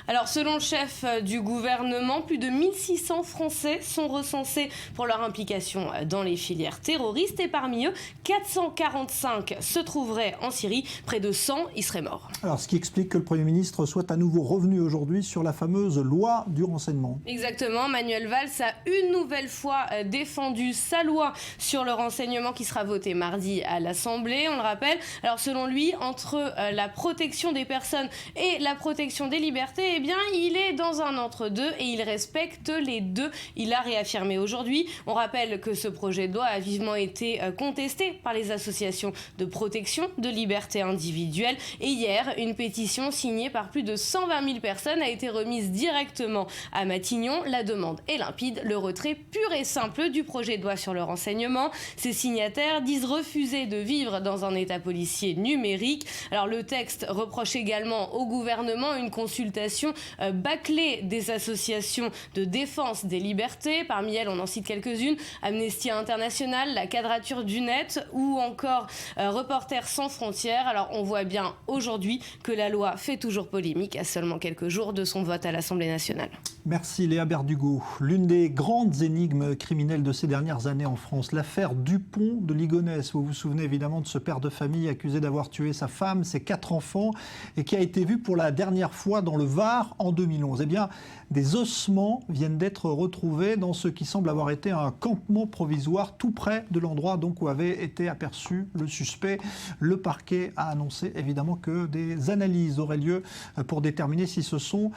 Alors selon le chef du gouvernement, plus de 1600 Français sont recensés pour leur implication dans les filières terroristes et parmi eux, 445 se trouveraient en Syrie, près de 100 y seraient morts. Alors ce qui explique que le Premier ministre soit à nouveau revenu aujourd'hui sur la fameuse loi du renseignement. Exactement, Manuel Valls a une nouvelle fois défendu sa loi sur le renseignement qui sera votée mardi à l'Assemblée, on le rappelle. Alors selon lui, entre la protection des personnes et la protection des libertés, eh bien, il est dans un entre-deux et il respecte les deux. Il a réaffirmé aujourd'hui. On rappelle que ce projet de loi a vivement été contesté par les associations de protection de liberté individuelle. Et hier, une pétition signée par plus de 120 000 personnes a été remise directement à Matignon. La demande est limpide, le retrait pur et simple du projet de loi sur le renseignement. Ces signataires disent refuser de vivre dans un état policier numérique. Alors le texte reproche également au gouvernement une consultation bâclée des associations de défense des libertés. Parmi elles, on en cite quelques-unes, Amnesty International, la Quadrature du Net ou encore Reporters sans frontières. Alors on voit bien aujourd'hui que la loi fait toujours polémique à seulement quelques jours de son vote à l'Assemblée nationale. Merci Léa Berdugo. L'une des grandes énigmes criminelles de ces dernières années en France, l'affaire Dupont de Ligonnès. Vous vous souvenez évidemment de ce père de famille accusé d'avoir tué sa femme, ses 4 enfants et qui a été vu pour la dernière fois dans le Var en 2011. Eh bien, des ossements viennent d'être retrouvés dans ce qui semble avoir été un campement provisoire tout près de l'endroit donc où avait été aperçu le suspect. Le parquet a annoncé évidemment que des analyses auraient lieu pour déterminer si ce sont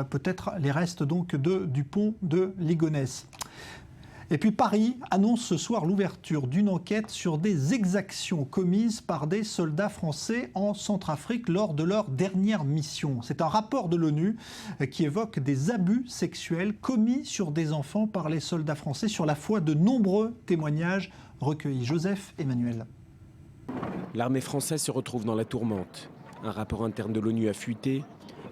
peut-être les restes donc de Dupont de Ligonnès. Et puis Paris annonce ce soir l'ouverture d'une enquête sur des exactions commises par des soldats français en Centrafrique lors de leur dernière mission. C'est un rapport de l'ONU qui évoque des abus sexuels commis sur des enfants par les soldats français sur la foi de nombreux témoignages recueillis. Joseph Emmanuel. L'armée française se retrouve dans la tourmente. Un rapport interne de l'ONU a fuité,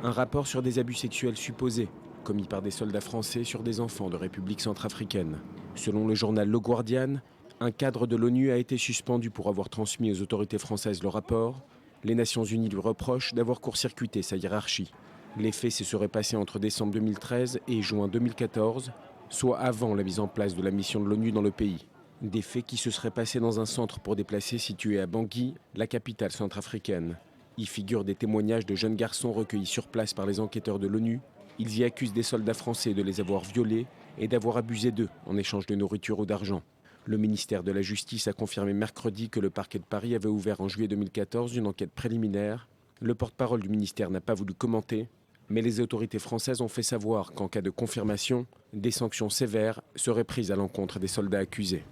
un rapport sur des abus sexuels supposés commis par des soldats français sur des enfants de République centrafricaine. Selon le journal Le Guardian, un cadre de l'ONU a été suspendu pour avoir transmis aux autorités françaises le rapport. Les Nations Unies lui reprochent d'avoir court-circuité sa hiérarchie. Les faits se seraient passés entre décembre 2013 et juin 2014, soit avant la mise en place de la mission de l'ONU dans le pays. Des faits qui se seraient passés dans un centre pour déplacés situé à Bangui, la capitale centrafricaine. Y figurent des témoignages de jeunes garçons recueillis sur place par les enquêteurs de l'ONU. Ils y accusent des soldats français de les avoir violés et d'avoir abusé d'eux en échange de nourriture ou d'argent. Le ministère de la Justice a confirmé mercredi que le parquet de Paris avait ouvert en juillet 2014 une enquête préliminaire. Le porte-parole du ministère n'a pas voulu commenter, mais les autorités françaises ont fait savoir qu'en cas de confirmation, des sanctions sévères seraient prises à l'encontre des soldats accusés.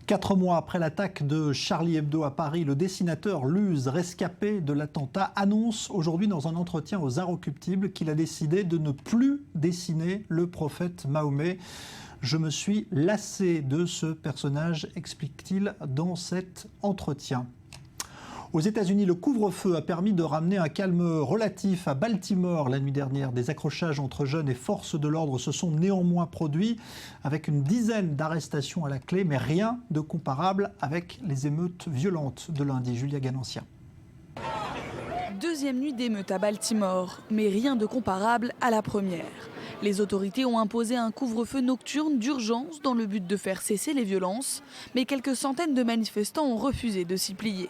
4 mois après l'attaque de Charlie Hebdo à Paris, le dessinateur Luz, rescapé de l'attentat, annonce aujourd'hui dans un entretien aux Inrecuptibles qu'il a décidé de ne plus dessiner le prophète Mahomet. Je me suis lassé de ce personnage, explique-t-il dans cet entretien. Aux États-Unis, le couvre-feu a permis de ramener un calme relatif à Baltimore la nuit dernière. Des accrochages entre jeunes et forces de l'ordre se sont néanmoins produits avec une dizaine d'arrestations à la clé, mais rien de comparable avec les émeutes violentes de lundi. Julia Ganancia. Deuxième nuit d'émeute à Baltimore, mais rien de comparable à la première. Les autorités ont imposé un couvre-feu nocturne d'urgence dans le but de faire cesser les violences, mais quelques centaines de manifestants ont refusé de s'y plier.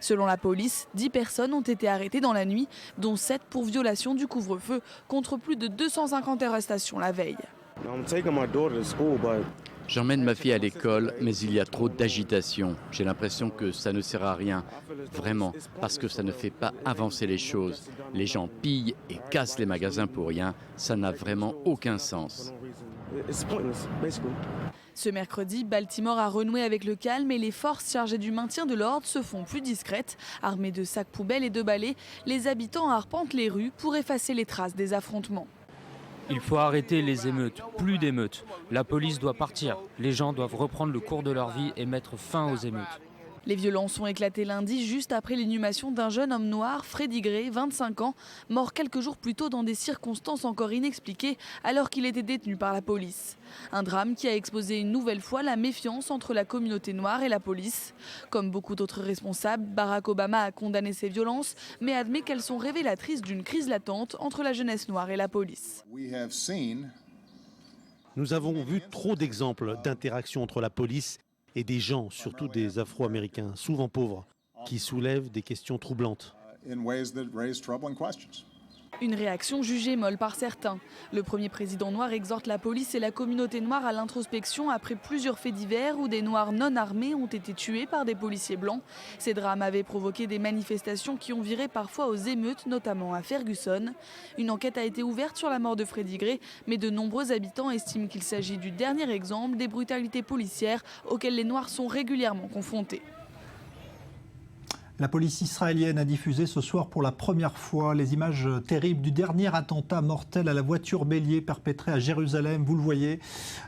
Selon la police, 10 personnes ont été arrêtées dans la nuit, dont 7 pour violation du couvre-feu, contre plus de 250 arrestations la veille. J'emmène ma fille à l'école, mais il y a trop d'agitation. J'ai l'impression que ça ne sert à rien, vraiment, parce que ça ne fait pas avancer les choses. Les gens pillent et cassent les magasins pour rien, ça n'a vraiment aucun sens. Ce mercredi, Baltimore a renoué avec le calme et les forces chargées du maintien de l'ordre se font plus discrètes. Armés de sacs poubelles et de balais, les habitants arpentent les rues pour effacer les traces des affrontements. Il faut arrêter les émeutes, plus d'émeutes. La police doit partir. Les gens doivent reprendre le cours de leur vie et mettre fin aux émeutes. Les violences ont éclaté lundi juste après l'inhumation d'un jeune homme noir, Freddie Gray, 25 ans, mort quelques jours plus tôt dans des circonstances encore inexpliquées alors qu'il était détenu par la police. Un drame qui a exposé une nouvelle fois la méfiance entre la communauté noire et la police. Comme beaucoup d'autres responsables, Barack Obama a condamné ces violences, mais admet qu'elles sont révélatrices d'une crise latente entre la jeunesse noire et la police. Nous avons vu trop d'exemples d'interaction entre la police et des gens, surtout des Afro-Américains, souvent pauvres, qui soulèvent des questions troublantes. Une réaction jugée molle par certains. Le premier président noir exhorte la police et la communauté noire à l'introspection après plusieurs faits divers où des noirs non armés ont été tués par des policiers blancs. Ces drames avaient provoqué des manifestations qui ont viré parfois aux émeutes, notamment à Ferguson. Une enquête a été ouverte sur la mort de Freddie Gray, mais de nombreux habitants estiment qu'il s'agit du dernier exemple des brutalités policières auxquelles les noirs sont régulièrement confrontés. La police israélienne a diffusé ce soir pour la première fois les images terribles du dernier attentat mortel à la voiture bélier perpétré à Jérusalem. Vous le voyez,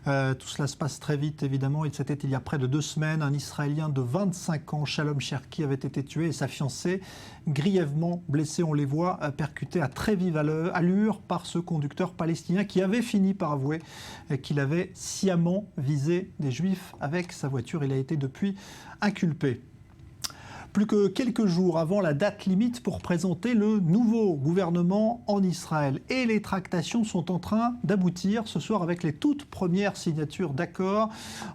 tout cela se passe très vite évidemment. C'était il y a près de 2 semaines. Un Israélien de 25 ans, Shalom Cherki, avait été tué et sa fiancée grièvement blessée. On les voit percutés à très vive allure par ce conducteur palestinien qui avait fini par avouer qu'il avait sciemment visé des juifs avec sa voiture. Il a été depuis inculpé. Plus que quelques jours avant la date limite pour présenter le nouveau gouvernement en Israël. Et les tractations sont en train d'aboutir ce soir avec les toutes premières signatures d'accord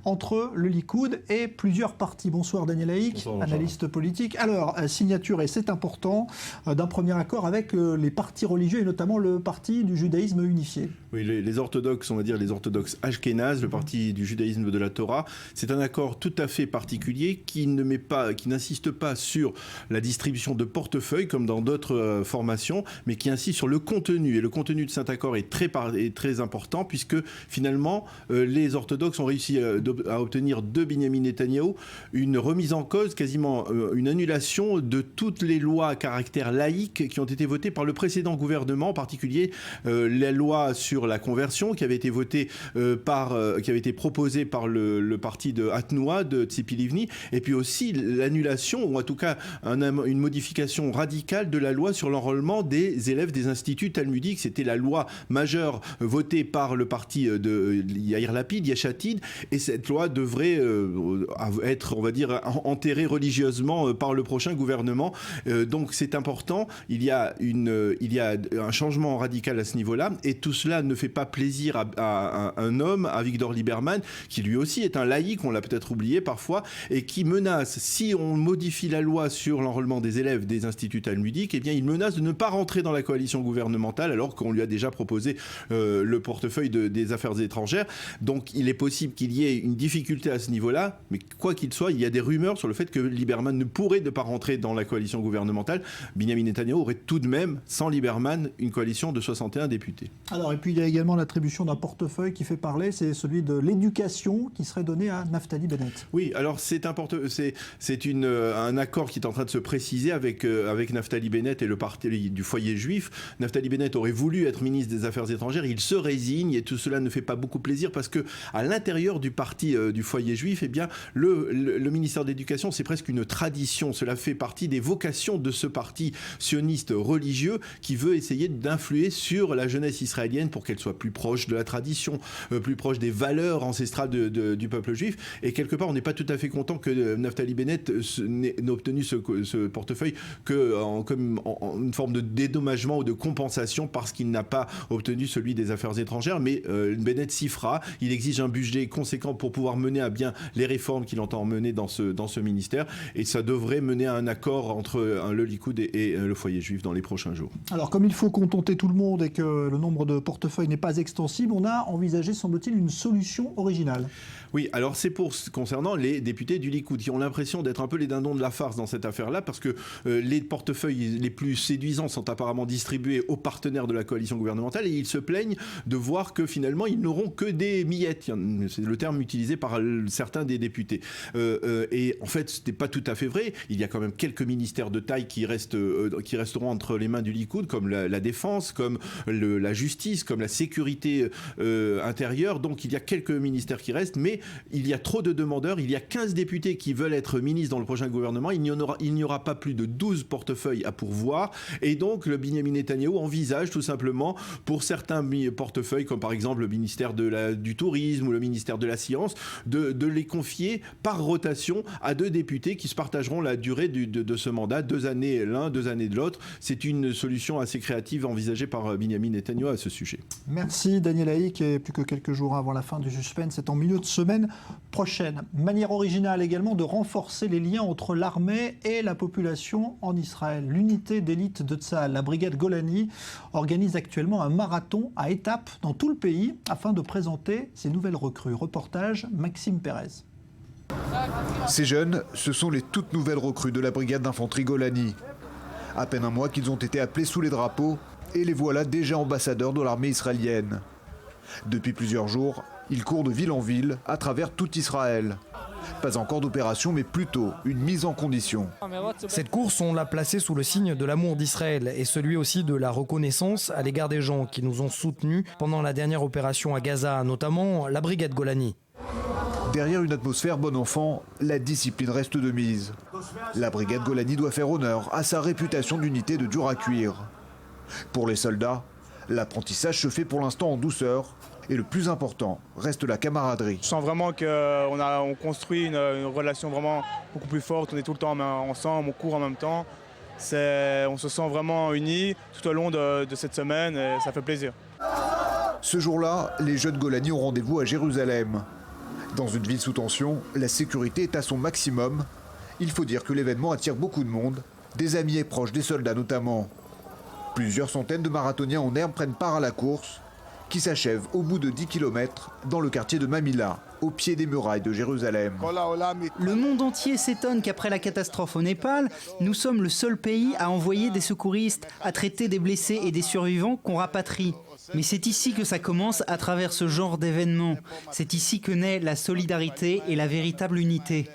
entre le Likoud et plusieurs partis. Bonsoir Daniel Haïk, analyste politique. Alors, signature, et c'est important, d'un premier accord avec les partis religieux et notamment le parti du judaïsme unifié. Oui, les orthodoxes, on va dire les orthodoxes ashkénazes, le parti du judaïsme de la Torah. C'est un accord tout à fait particulier qui n'insiste pas sur la distribution de portefeuilles comme dans d'autres formations, mais qui insiste sur le contenu. Et le contenu de cet accord est très important puisque finalement les orthodoxes ont réussi à obtenir de Binyamin Netanyahou une remise en cause, quasiment une annulation de toutes les lois à caractère laïque qui ont été votées par le précédent gouvernement, en particulier la loi sur la conversion qui avait été votée qui avait été proposée par le parti de Hatnoua de Tzipi Livni, et puis aussi l'annulation ou en tout cas une modification radicale de la loi sur l'enrôlement des élèves des instituts talmudiques. C'était la loi majeure votée par le parti de Yair Lapid, Yesh Atid, et cette loi devrait être, on va dire, enterrée religieusement par le prochain gouvernement. Donc c'est important. Il y a un changement radical à ce niveau-là, et tout cela ne fait pas plaisir à un homme, à Victor Lieberman, qui lui aussi est un laïc, on l'a peut-être oublié parfois, et qui menace, si on modifie la loi sur l'enrôlement des élèves des instituts talmudiques, eh bien il menace de ne pas rentrer dans la coalition gouvernementale alors qu'on lui a déjà proposé le portefeuille des affaires étrangères. Donc il est possible qu'il y ait une difficulté à ce niveau-là, mais quoi qu'il soit, il y a des rumeurs sur le fait que Lieberman ne pourrait ne pas rentrer dans la coalition gouvernementale. Binyamin Netanyahou aurait tout de même, sans Lieberman, une coalition de 61 députés. Alors, et puis il y a également l'attribution d'un portefeuille qui fait parler, c'est celui de l'éducation qui serait donné à Naftali Bennett. Oui, alors c'est un accord qui est en train de se préciser avec Naftali Bennett et le parti du foyer juif. Naftali Bennett aurait voulu être ministre des Affaires étrangères, il se résigne et tout cela ne fait pas beaucoup plaisir parce que à l'intérieur du parti du foyer juif, eh bien le ministère de l'Éducation, c'est presque une tradition. Cela fait partie des vocations de ce parti sioniste religieux qui veut essayer d'influer sur la jeunesse israélienne pour qu'elle soit plus proche de la tradition, plus proche des valeurs ancestrales du peuple juif. Et quelque part, on n'est pas tout à fait content que Naftali Bennett n'ait obtenu ce portefeuille comme une forme de dédommagement ou de compensation parce qu'il n'a pas obtenu celui des Affaires étrangères. Mais Bennett s'y fera. Il exige un budget conséquent pour pouvoir mener à bien les réformes qu'il entend mener dans ce ministère. Et ça devrait mener à un accord entre le Likoud et le foyer juif dans les prochains jours. Alors, comme il faut contenter tout le monde et que le nombre de portefeuilles n'est pas extensible, on a envisagé, semble-t-il, une solution originale. Oui, alors c'est concernant les députés du Likoud qui ont l'impression d'être un peu les dindons de la farce dans cette affaire-là, parce que les portefeuilles les plus séduisants sont apparemment distribués aux partenaires de la coalition gouvernementale, et ils se plaignent de voir que finalement ils n'auront que des miettes. C'est le terme utilisé par certains des députés. Et en fait, ce n'est pas tout à fait vrai. Il y a quand même quelques ministères de taille qui resteront entre les mains du Likoud, comme la défense, comme la justice, comme la sécurité intérieure. Donc il y a quelques ministères qui restent, mais il y a trop de demandeurs. Il y a 15 députés qui veulent être ministres dans le prochain gouvernement. Il n'y aura pas plus de 12 portefeuilles à pourvoir. Et donc le Benyamin Netanyahou envisage tout simplement, pour certains portefeuilles, comme par exemple le ministère du tourisme ou le ministère de la science, de les confier par rotation à 2 députés qui se partageront la durée de ce mandat, 2 années l'un, 2 années de l'autre. C'est une solution assez créative envisagée par Benyamin Netanyahou à ce sujet. Merci Daniel Haïk, et plus que quelques jours avant la fin du suspense, c'est en milieu de semaine prochaine. Manière originale également de renforcer les liens entre l'armée et la population en Israël. L'unité d'élite de Tsahal, la brigade Golani, organise actuellement un marathon à étapes dans tout le pays afin de présenter ses nouvelles recrues. Reportage Maxime Pérez. Ces jeunes, ce sont les toutes nouvelles recrues de la brigade d'infanterie Golani. À peine un mois qu'ils ont été appelés sous les drapeaux, et les voilà déjà ambassadeurs de l'armée israélienne. Depuis plusieurs jours, ils courent de ville en ville à travers tout Israël. Pas encore d'opération, mais plutôt une mise en condition. Cette course, on l'a placée sous le signe de l'amour d'Israël et celui aussi de la reconnaissance à l'égard des gens qui nous ont soutenus pendant la dernière opération à Gaza, notamment la brigade Golani. Derrière une atmosphère bon enfant, la discipline reste de mise. La brigade Golani doit faire honneur à sa réputation d'unité de dur à cuire. Pour les soldats, l'apprentissage se fait pour l'instant en douceur. Et le plus important reste la camaraderie. Je sens vraiment qu'on construit une relation vraiment beaucoup plus forte. On est tout le temps ensemble, on court en même temps. On se sent vraiment unis tout au long de cette semaine et ça fait plaisir. Ce jour-là, les jeunes Golani ont rendez-vous à Jérusalem. Dans une ville sous tension, la sécurité est à son maximum. Il faut dire que l'événement attire beaucoup de monde, des amis et proches des soldats notamment. Plusieurs centaines de marathoniens en herbe prennent part à la course, qui s'achève au bout de 10 km dans le quartier de Mamilla, au pied des murailles de Jérusalem. Le monde entier s'étonne qu'après la catastrophe au Népal, nous sommes le seul pays à envoyer des secouristes, à traiter des blessés et des survivants qu'on rapatrie. Mais c'est ici que ça commence à travers ce genre d'événements. C'est ici que naît la solidarité et la véritable unité.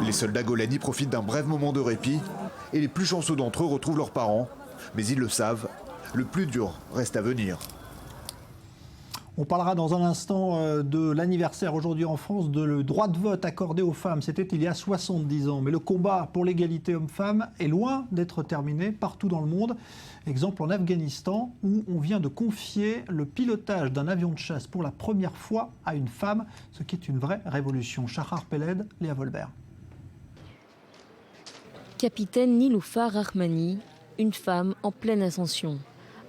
Les soldats Golani profitent d'un bref moment de répit et les plus chanceux d'entre eux retrouvent leurs parents. Mais ils le savent, le plus dur reste à venir. On parlera dans un instant de l'anniversaire aujourd'hui en France de le droit de vote accordé aux femmes. C'était il y a 70 ans. Mais le combat pour l'égalité homme-femme est loin d'être terminé partout dans le monde. Exemple en Afghanistan où on vient de confier le pilotage d'un avion de chasse pour la première fois à une femme, ce qui est une vraie révolution. Shahar Peled, Léa Volbert. Capitaine Niloufar Rahmani, une femme en pleine ascension.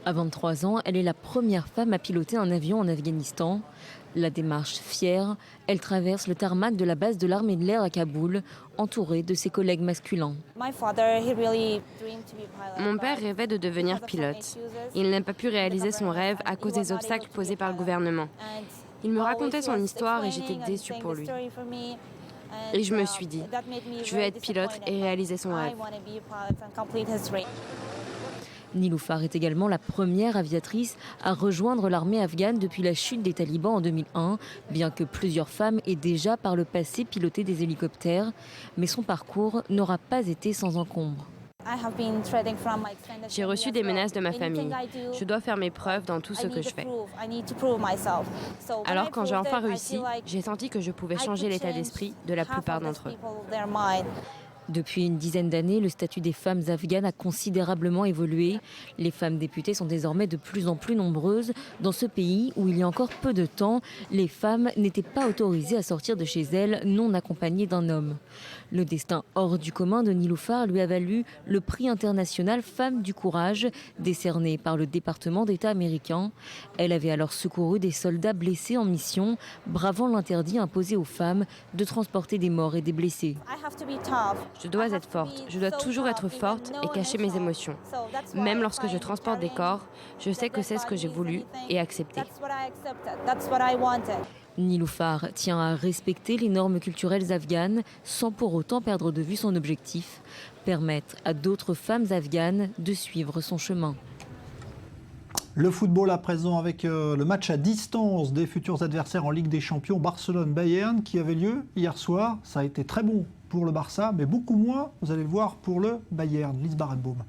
À 23 ans, elle est la première femme à piloter un avion en Afghanistan. La démarche fière, elle traverse le tarmac de la base de l'armée de l'air à Kaboul, entourée de ses collègues masculins. Mon père rêvait de devenir pilote. Il n'a pas pu réaliser son rêve à cause des obstacles posés par le gouvernement. Il me racontait son histoire et j'étais déçue pour lui. Et je me suis dit, je veux être pilote et réaliser son rêve. Niloufar est également la première aviatrice à rejoindre l'armée afghane depuis la chute des talibans en 2001, bien que plusieurs femmes aient déjà par le passé piloté des hélicoptères. Mais son parcours n'aura pas été sans encombre. J'ai reçu des menaces de ma famille. Je dois faire mes preuves dans tout ce que je fais. Alors quand j'ai enfin réussi, j'ai senti que je pouvais changer l'état d'esprit de la plupart d'entre eux. Depuis une dizaine d'années, le statut des femmes afghanes a considérablement évolué. Les femmes députées sont désormais de plus en plus nombreuses dans ce pays où il y a encore peu de temps, les femmes n'étaient pas autorisées à sortir de chez elles non accompagnées d'un homme. Le destin hors du commun de Niloufar lui a valu le prix international Femmes du courage, décerné par le département d'État américain. Elle avait alors secouru des soldats blessés en mission, bravant l'interdit imposé aux femmes de transporter des morts et des blessés. Je dois être forte, je dois toujours être forte et cacher mes émotions. Même lorsque je transporte des corps, je sais que c'est ce que j'ai voulu et accepté. Niloufar tient à respecter les normes culturelles afghanes sans pour autant perdre de vue son objectif, permettre à d'autres femmes afghanes de suivre son chemin. Le football à présent avec le match à distance des futurs adversaires en Ligue des Champions, Barcelone-Bayern, qui avait lieu hier soir. Ça a été très bon pour le Barça, mais beaucoup moins, vous allez le voir, pour le Bayern. Lise Barenbaum.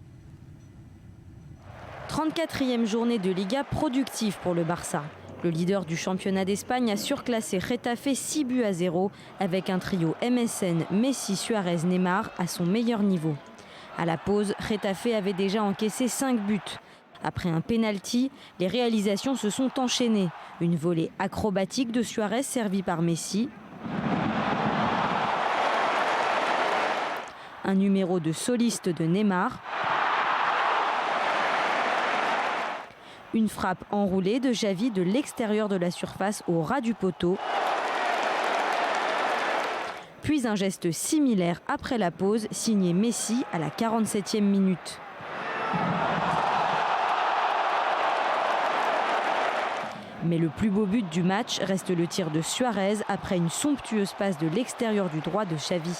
34e journée de Liga productive pour le Barça. Le leader du championnat d'Espagne a surclassé Getafe 6-0 avec un trio MSN, Messi, Suarez, Neymar à son meilleur niveau. À la pause, Getafe avait déjà encaissé 5 buts. Après un pénalty, les réalisations se sont enchaînées. Une volée acrobatique de Suarez servie par Messi. Un numéro de soliste de Neymar. Une frappe enroulée de Xavi de l'extérieur de la surface au ras du poteau. Puis un geste similaire après la pause, signé Messi à la 47e minute. Mais le plus beau but du match reste le tir de Suarez après une somptueuse passe de l'extérieur du droit de Xavi.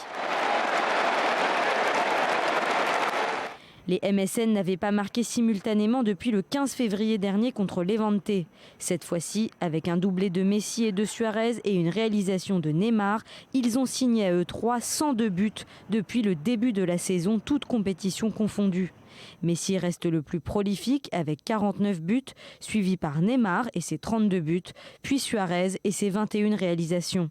Les MSN n'avaient pas marqué simultanément depuis le 15 février dernier contre Levante. Cette fois-ci, avec un doublé de Messi et de Suarez et une réalisation de Neymar, ils ont signé à eux trois 102 buts depuis le début de la saison, toutes compétitions confondues. Messi reste le plus prolifique avec 49 buts, suivi par Neymar et ses 32 buts, puis Suarez et ses 21 réalisations.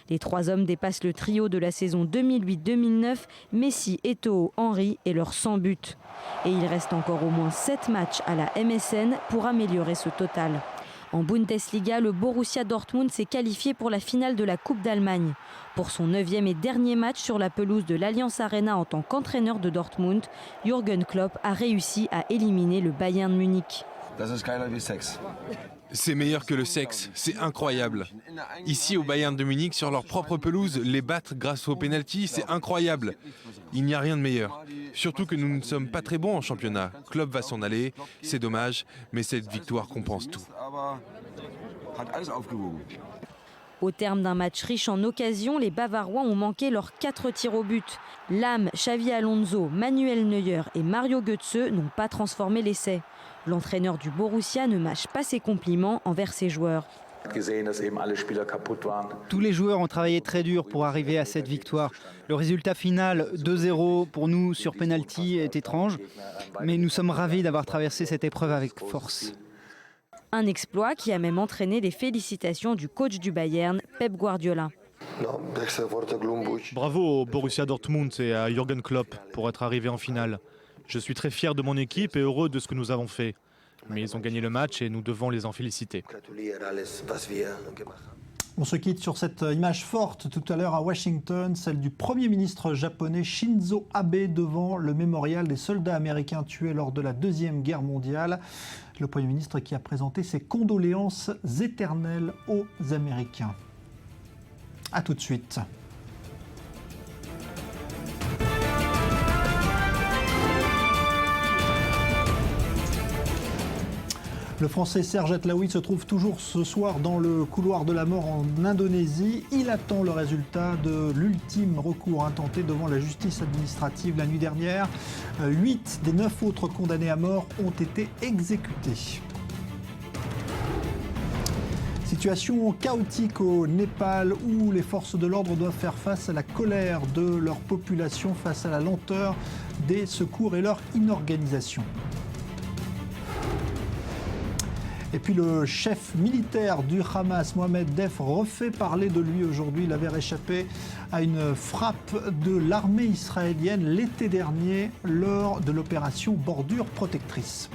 Les trois hommes dépassent le trio de la saison 2008-2009, Messi, Eto'o, Henry et leurs 100 buts. Et il reste encore au moins 7 matchs à la MSN pour améliorer ce total. En Bundesliga, le Borussia Dortmund s'est qualifié pour la finale de la Coupe d'Allemagne. Pour son 9e et dernier match sur la pelouse de l'Allianz Arena en tant qu'entraîneur de Dortmund, Jürgen Klopp a réussi à éliminer le Bayern Munich. C'est meilleur que le sexe, c'est incroyable. Ici au Bayern de Munich, sur leur propre pelouse, les battre grâce au pénalty, c'est incroyable. Il n'y a rien de meilleur. Surtout que nous ne sommes pas très bons en championnat. Klopp va s'en aller, c'est dommage, mais cette victoire compense tout. Au terme d'un match riche en occasions, les Bavarois ont manqué leurs 4 tirs au but. Lahm, Xavi Alonso, Manuel Neuer et Mario Götze n'ont pas transformé l'essai. L'entraîneur du Borussia ne mâche pas ses compliments envers ses joueurs. Tous les joueurs ont travaillé très dur pour arriver à cette victoire. Le résultat final, 2-0 pour nous sur penalty, est étrange, mais nous sommes ravis d'avoir traversé cette épreuve avec force. Un exploit qui a même entraîné les félicitations du coach du Bayern, Pep Guardiola. Bravo au Borussia Dortmund et à Jürgen Klopp pour être arrivé en finale. Je suis très fier de mon équipe et heureux de ce que nous avons fait. Mais ils ont gagné le match et nous devons les en féliciter. On se quitte sur cette image forte tout à l'heure à Washington, celle du Premier ministre japonais Shinzo Abe devant le mémorial des soldats américains tués lors de la Deuxième Guerre mondiale. Le Premier ministre qui a présenté ses condoléances éternelles aux Américains. A tout de suite. Le Français Serge Atlaoui se trouve toujours ce soir dans le couloir de la mort en Indonésie. Il attend le résultat de l'ultime recours intenté devant la justice administrative la nuit dernière. 8 des 9 autres condamnés à mort ont été exécutés. Situation chaotique au Népal où les forces de l'ordre doivent faire face à la colère de leur population face à la lenteur des secours et leur inorganisation. Et puis le chef militaire du Hamas, Mohamed Def, refait parler de lui aujourd'hui. Il avait réchappé à une frappe de l'armée israélienne l'été dernier lors de l'opération Bordure protectrice.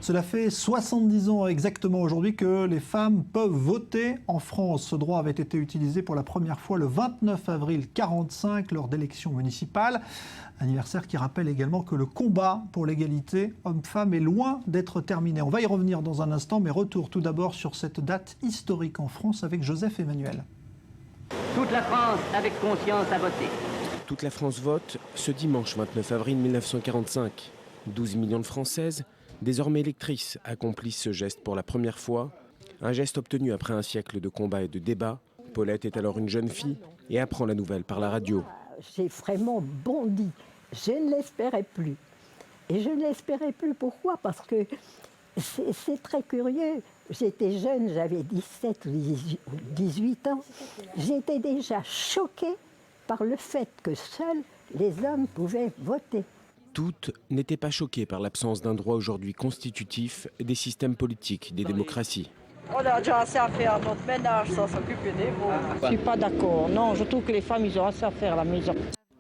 Cela fait 70 ans exactement aujourd'hui que les femmes peuvent voter en France. Ce droit avait été utilisé pour la première fois le 29 avril 1945 lors d'élections municipales. Anniversaire qui rappelle également que le combat pour l'égalité homme-femme est loin d'être terminé. On va y revenir dans un instant, mais retour tout d'abord sur cette date historique en France avec Joseph Emmanuel. Toute la France, avec conscience, a voté. Toute la France vote ce dimanche 29 avril 1945. 12 millions de Françaises, désormais électrices, accomplissent ce geste pour la première fois. Un geste obtenu après un siècle de combats et de débats. Paulette est alors une jeune fille et apprend la nouvelle par la radio. J'ai vraiment bondi. Je ne l'espérais plus. Et je ne l'espérais plus. Pourquoi? Parce que c'est très curieux. J'étais jeune, j'avais 17 ou 18 ans. J'étais déjà choquée par le fait que seuls les hommes pouvaient voter. Toutes n'étaient pas choquées par l'absence d'un droit aujourd'hui constitutif des systèmes politiques, des démocraties. On a déjà assez à faire, notre ménage, sans s'occuper des veaux. Je ne suis pas d'accord. Non, je trouve que les femmes, ils ont assez à faire à la maison.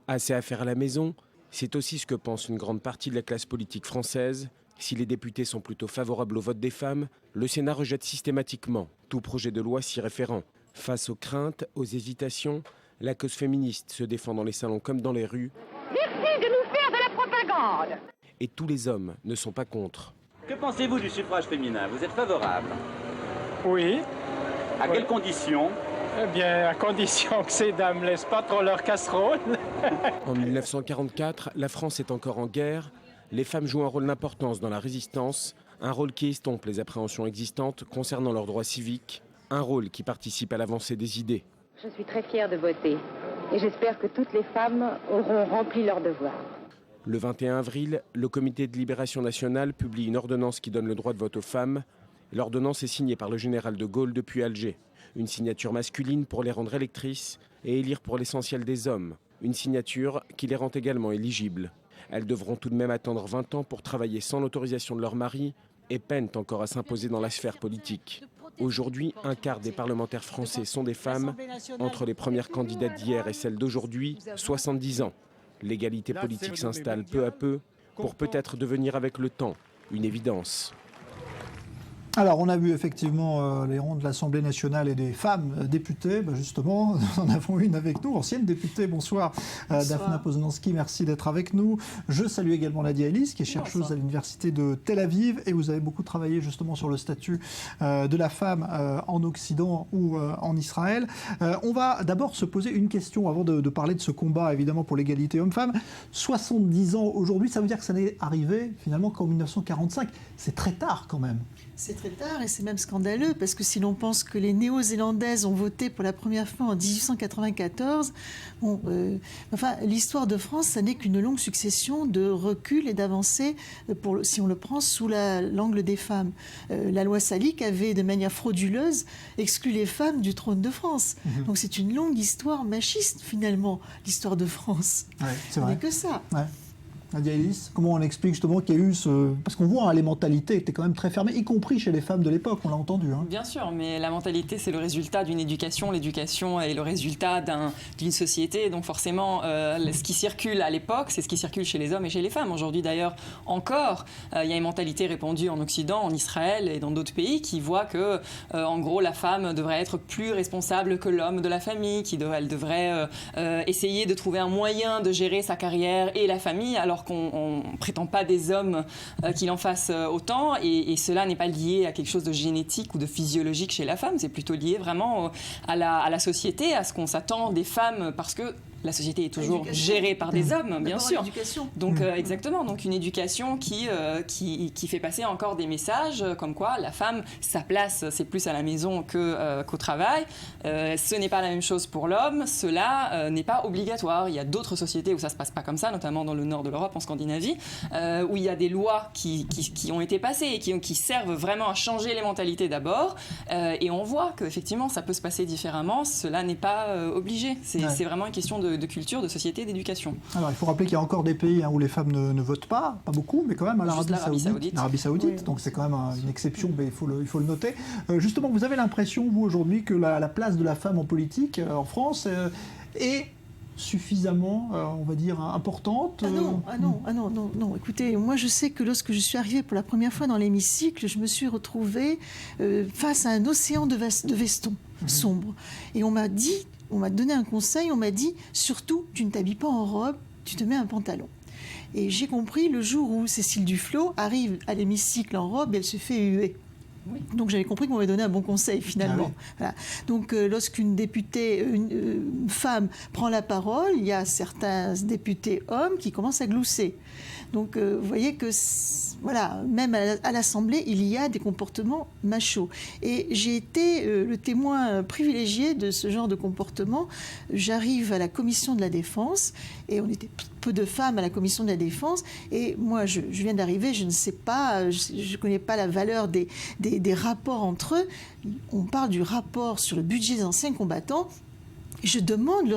Assez à faire à la maison, c'est aussi ce que pense une grande partie de la classe politique française. Si les députés sont plutôt favorables au vote des femmes, le Sénat rejette systématiquement tout projet de loi s'y référant. Face aux craintes, aux hésitations, la cause féministe se défend dans les salons comme dans les rues. Merci de nous faire de la propagande. Et tous les hommes ne sont pas contre. Que pensez-vous du suffrage féminin? Vous êtes favorable? Oui. À quelles conditions? Eh bien, à condition que ces dames ne laissent pas trop leur casserole. En 1944, la France est encore en guerre. Les femmes jouent un rôle d'importance dans la résistance, un rôle qui estompe les appréhensions existantes concernant leurs droits civiques, un rôle qui participe à l'avancée des idées. Je suis très fière de voter et j'espère que toutes les femmes auront rempli leur devoir. Le 21 avril, le Comité de libération nationale publie une ordonnance qui donne le droit de vote aux femmes. L'ordonnance est signée par le général de Gaulle depuis Alger. Une signature masculine pour les rendre électrices et élire pour l'essentiel des hommes. Une signature qui les rend également éligibles. Elles devront tout de même attendre 20 ans pour travailler sans l'autorisation de leur mari et peinent encore à s'imposer dans la sphère politique. Aujourd'hui, un quart des parlementaires français sont des femmes. Entre les premières candidates d'hier et celles d'aujourd'hui, 70 ans. L'égalité politique s'installe peu à peu pour peut-être devenir avec le temps une évidence. Alors, on a vu effectivement les rangs de l'Assemblée nationale et des femmes députées. Justement, nous en avons une avec nous, ancienne députée. Bonsoir, Daphna Poznański, merci d'être avec nous. Je salue également Nadia Ellis, qui est chercheuse à l'Université de Tel Aviv. Et vous avez beaucoup travaillé justement sur le statut de la femme en Occident ou en Israël. On va d'abord se poser une question avant de parler de ce combat, évidemment, pour l'égalité homme-femme. 70 ans aujourd'hui, ça veut dire que ça n'est arrivé finalement qu'en 1945. C'est très tard quand même. C'est très tard et c'est même scandaleux parce que si l'on pense que les Néo-Zélandaises ont voté pour la première fois en 1894, l'histoire de France, ça n'est qu'une longue succession de reculs et d'avancées, si on le prend sous l'angle des femmes. La loi Salique avait, de manière frauduleuse, exclu les femmes du trône de France. Donc c'est une longue histoire machiste, finalement, l'histoire de France. Ouais, c'est vrai. Ce n'est que ça. Ouais. Nadia Ellis, comment on explique justement qu'il y a eu ce... Parce qu'on voit, les mentalités étaient quand même très fermées, y compris chez les femmes de l'époque, on l'a entendu. Bien sûr, mais la mentalité, c'est le résultat d'une éducation. L'éducation est le résultat d'une société. Donc forcément, ce qui circule à l'époque, c'est ce qui circule chez les hommes et chez les femmes. Aujourd'hui, d'ailleurs, encore, il y a une mentalité répandue en Occident, en Israël et dans d'autres pays qui voient que, en gros, la femme devrait être plus responsable que l'homme de la famille, elle devrait essayer de trouver un moyen de gérer sa carrière et la famille, alors qu'on ne prétend pas des hommes qu'il en fasse autant, et cela n'est pas lié à quelque chose de génétique ou de physiologique chez la femme, c'est plutôt lié vraiment à la société, à ce qu'on s'attend des femmes, parce que la société est toujours gérée par des hommes, bien sûr. Donc exactement, donc une éducation qui fait passer encore des messages comme quoi la femme, sa place, c'est plus à la maison qu'au travail. Ce n'est pas la même chose pour l'homme. Cela n'est pas obligatoire. Il y a d'autres sociétés où ça se passe pas comme ça, notamment dans le nord de l'Europe, en Scandinavie, où il y a des lois qui ont été passées et qui servent vraiment à changer les mentalités d'abord. Et on voit qu'effectivement, ça peut se passer différemment. Cela n'est pas obligé. C'est vraiment une question de culture, de société, d'éducation. Alors, il faut rappeler qu'il y a encore des pays où les femmes ne votent pas beaucoup, mais quand même à l'Arabie Saoudite. Donc c'est quand même une exception, mais il faut le noter. Justement, vous avez l'impression, vous, aujourd'hui, que la place de la femme en politique, en France, est suffisamment, on va dire, importante? Non. Écoutez, moi je sais que lorsque je suis arrivée pour la première fois dans l'hémicycle, je me suis retrouvée face à un océan de vestons sombres. Et on m'a donné un conseil, on m'a dit, surtout, tu ne t'habilles pas en robe, tu te mets un pantalon. Et j'ai compris le jour où Cécile Duflot arrive à l'hémicycle en robe et elle se fait huer. Oui. Donc j'avais compris qu'on m'avait donné un bon conseil finalement. Voilà. Donc lorsqu'une députée, une femme prend la parole, il y a certains députés hommes qui commencent à glousser. Donc vous voyez que voilà, même à l'Assemblée, il y a des comportements machos. Et j'ai été le témoin privilégié de ce genre de comportement. J'arrive à la Commission de la Défense et on était peu de femmes à la Commission de la Défense. Et moi, je viens d'arriver, je ne sais pas, je ne connais pas la valeur des rapports entre eux. On parle du rapport sur le budget des anciens combattants. Je demande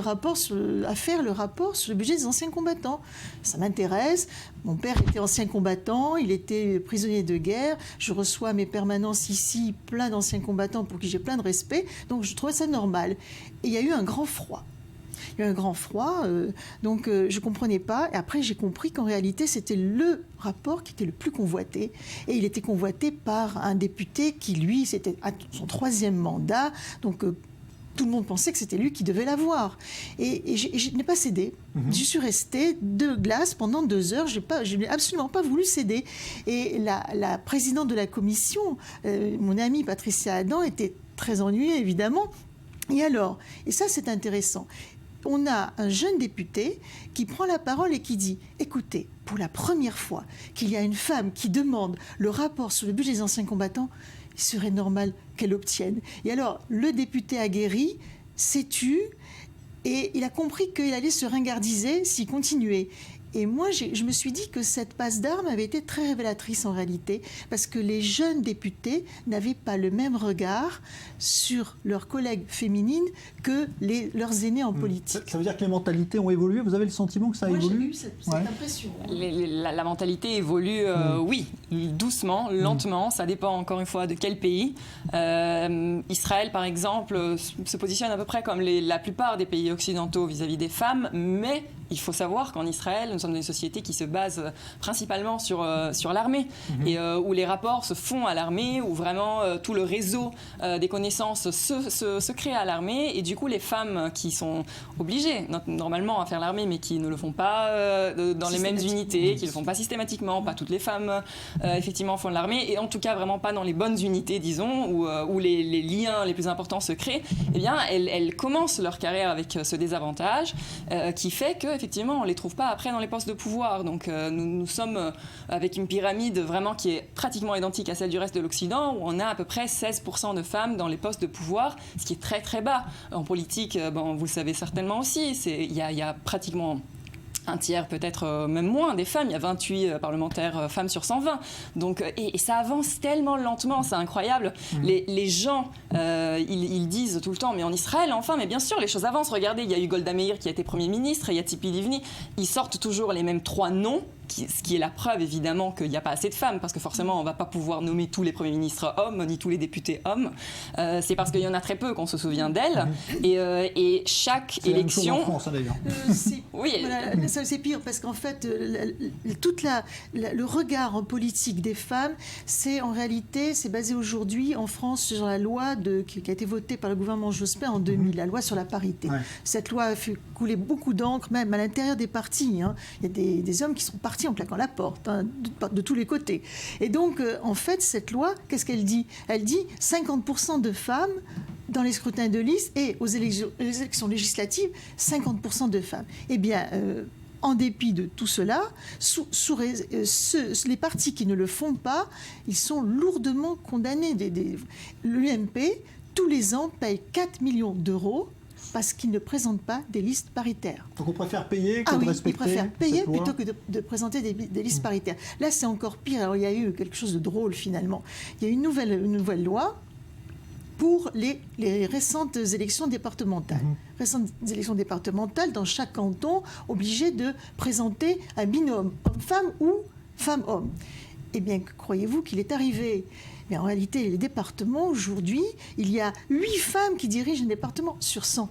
à faire le rapport sur le budget des anciens combattants. Ça m'intéresse. Mon père était ancien combattant, il était prisonnier de guerre. Je reçois mes permanences ici, plein d'anciens combattants pour qui j'ai plein de respect. Donc je trouvais ça normal. Et il y a eu un grand froid. Je ne comprenais pas. Et après, j'ai compris qu'en réalité, c'était le rapport qui était le plus convoité. Et il était convoité par un député qui, lui, c'était son 3e mandat. Donc, tout le monde pensait que c'était lui qui devait l'avoir. Et je n'ai pas cédé. Je suis restée de glace pendant 2 heures. Je n'ai absolument pas voulu céder. Et la présidente de la commission, mon amie Patricia Adam, était très ennuyée, évidemment. Et alors, et ça c'est intéressant, on a un jeune député qui prend la parole et qui dit « Écoutez, pour la première fois qu'il y a une femme qui demande le rapport sur le budget des anciens combattants, il serait normal qu'elle obtienne. » Et alors, le député aguerri s'est tu et il a compris qu'il allait se ringardiser s'il continuait. Et moi, je me suis dit que cette passe d'armes avait été très révélatrice en réalité, parce que les jeunes députés n'avaient pas le même regard sur leurs collègues féminines que leurs aînés en politique. Ça veut dire que les mentalités ont évolué? Vous avez le sentiment que ça évolue? Moi, j'ai eu cette impression. La mentalité évolue, oui, doucement, lentement. Ça dépend encore une fois de quel pays. Israël, par exemple, se positionne à peu près comme la plupart des pays occidentaux vis-à-vis des femmes, mais il faut savoir qu'en Israël, nous sommes dans une société qui se base principalement sur l'armée et où les rapports se font à l'armée, où vraiment tout le réseau des connaissances se crée à l'armée. Et du coup, les femmes qui sont obligées normalement à faire l'armée, mais qui ne le font pas dans les mêmes unités, qui ne le font pas systématiquement, pas toutes les femmes effectivement font de l'armée, et en tout cas vraiment pas dans les bonnes unités, disons, où les liens les plus importants se créent, eh bien, elles commencent leur carrière avec ce désavantage qui fait que effectivement, on ne les trouve pas après dans les postes de pouvoir. Donc nous sommes avec une pyramide vraiment qui est pratiquement identique à celle du reste de l'Occident, où on a à peu près 16% de femmes dans les postes de pouvoir, ce qui est très très bas. En politique, vous le savez certainement aussi, il y a pratiquement un tiers, peut-être même moins, des femmes. Il y a 28 parlementaires femmes sur 120. Donc, et ça avance tellement lentement, c'est incroyable. Les gens, ils disent tout le temps, mais en Israël, enfin, mais bien sûr, les choses avancent. Regardez, il y a eu Golda Meir qui a été Premier ministre, il y a Tzipi Livni. Ils sortent toujours les mêmes 3 noms, ce qui est la preuve, évidemment, qu'il n'y a pas assez de femmes, parce que forcément, on ne va pas pouvoir nommer tous les premiers ministres hommes, ni tous les députés hommes. C'est parce qu'il y en a très peu qu'on se souvient d'elles. Et chaque élection... C'est la même chose en France, d'ailleurs. Oui, c'est pire, parce qu'en fait, le regard en politique des femmes, c'est en réalité, c'est basé aujourd'hui en France sur la loi qui a été votée par le gouvernement Jospin en 2000, la loi sur la parité. Ouais. Cette loi a fait couler beaucoup d'encre, même à l'intérieur des partis. Il y a des hommes qui sont partis en claquant la porte, de tous les côtés. Et donc, en fait, cette loi, qu'est-ce qu'elle dit? Elle dit 50% de femmes dans les scrutins de liste et aux élections législatives, 50% de femmes. Eh bien, en dépit de tout cela, les partis qui ne le font pas, ils sont lourdement condamnés. L'UMP, tous les ans, paye 4 millions d'euros parce qu'ils ne présentent pas des listes paritaires. Donc on préfère payer que de respecter. Ils préfèrent payer plutôt que de présenter des listes paritaires. Là, c'est encore pire. Alors, il y a eu quelque chose de drôle, finalement. Il y a une nouvelle loi pour les récentes élections départementales. Récentes élections départementales, dans chaque canton, obligé de présenter un binôme homme-femme ou femme-homme. Eh bien, croyez-vous qu'il est arrivé? Mais en réalité, les départements, aujourd'hui, il y a 8 femmes qui dirigent un département sur 100.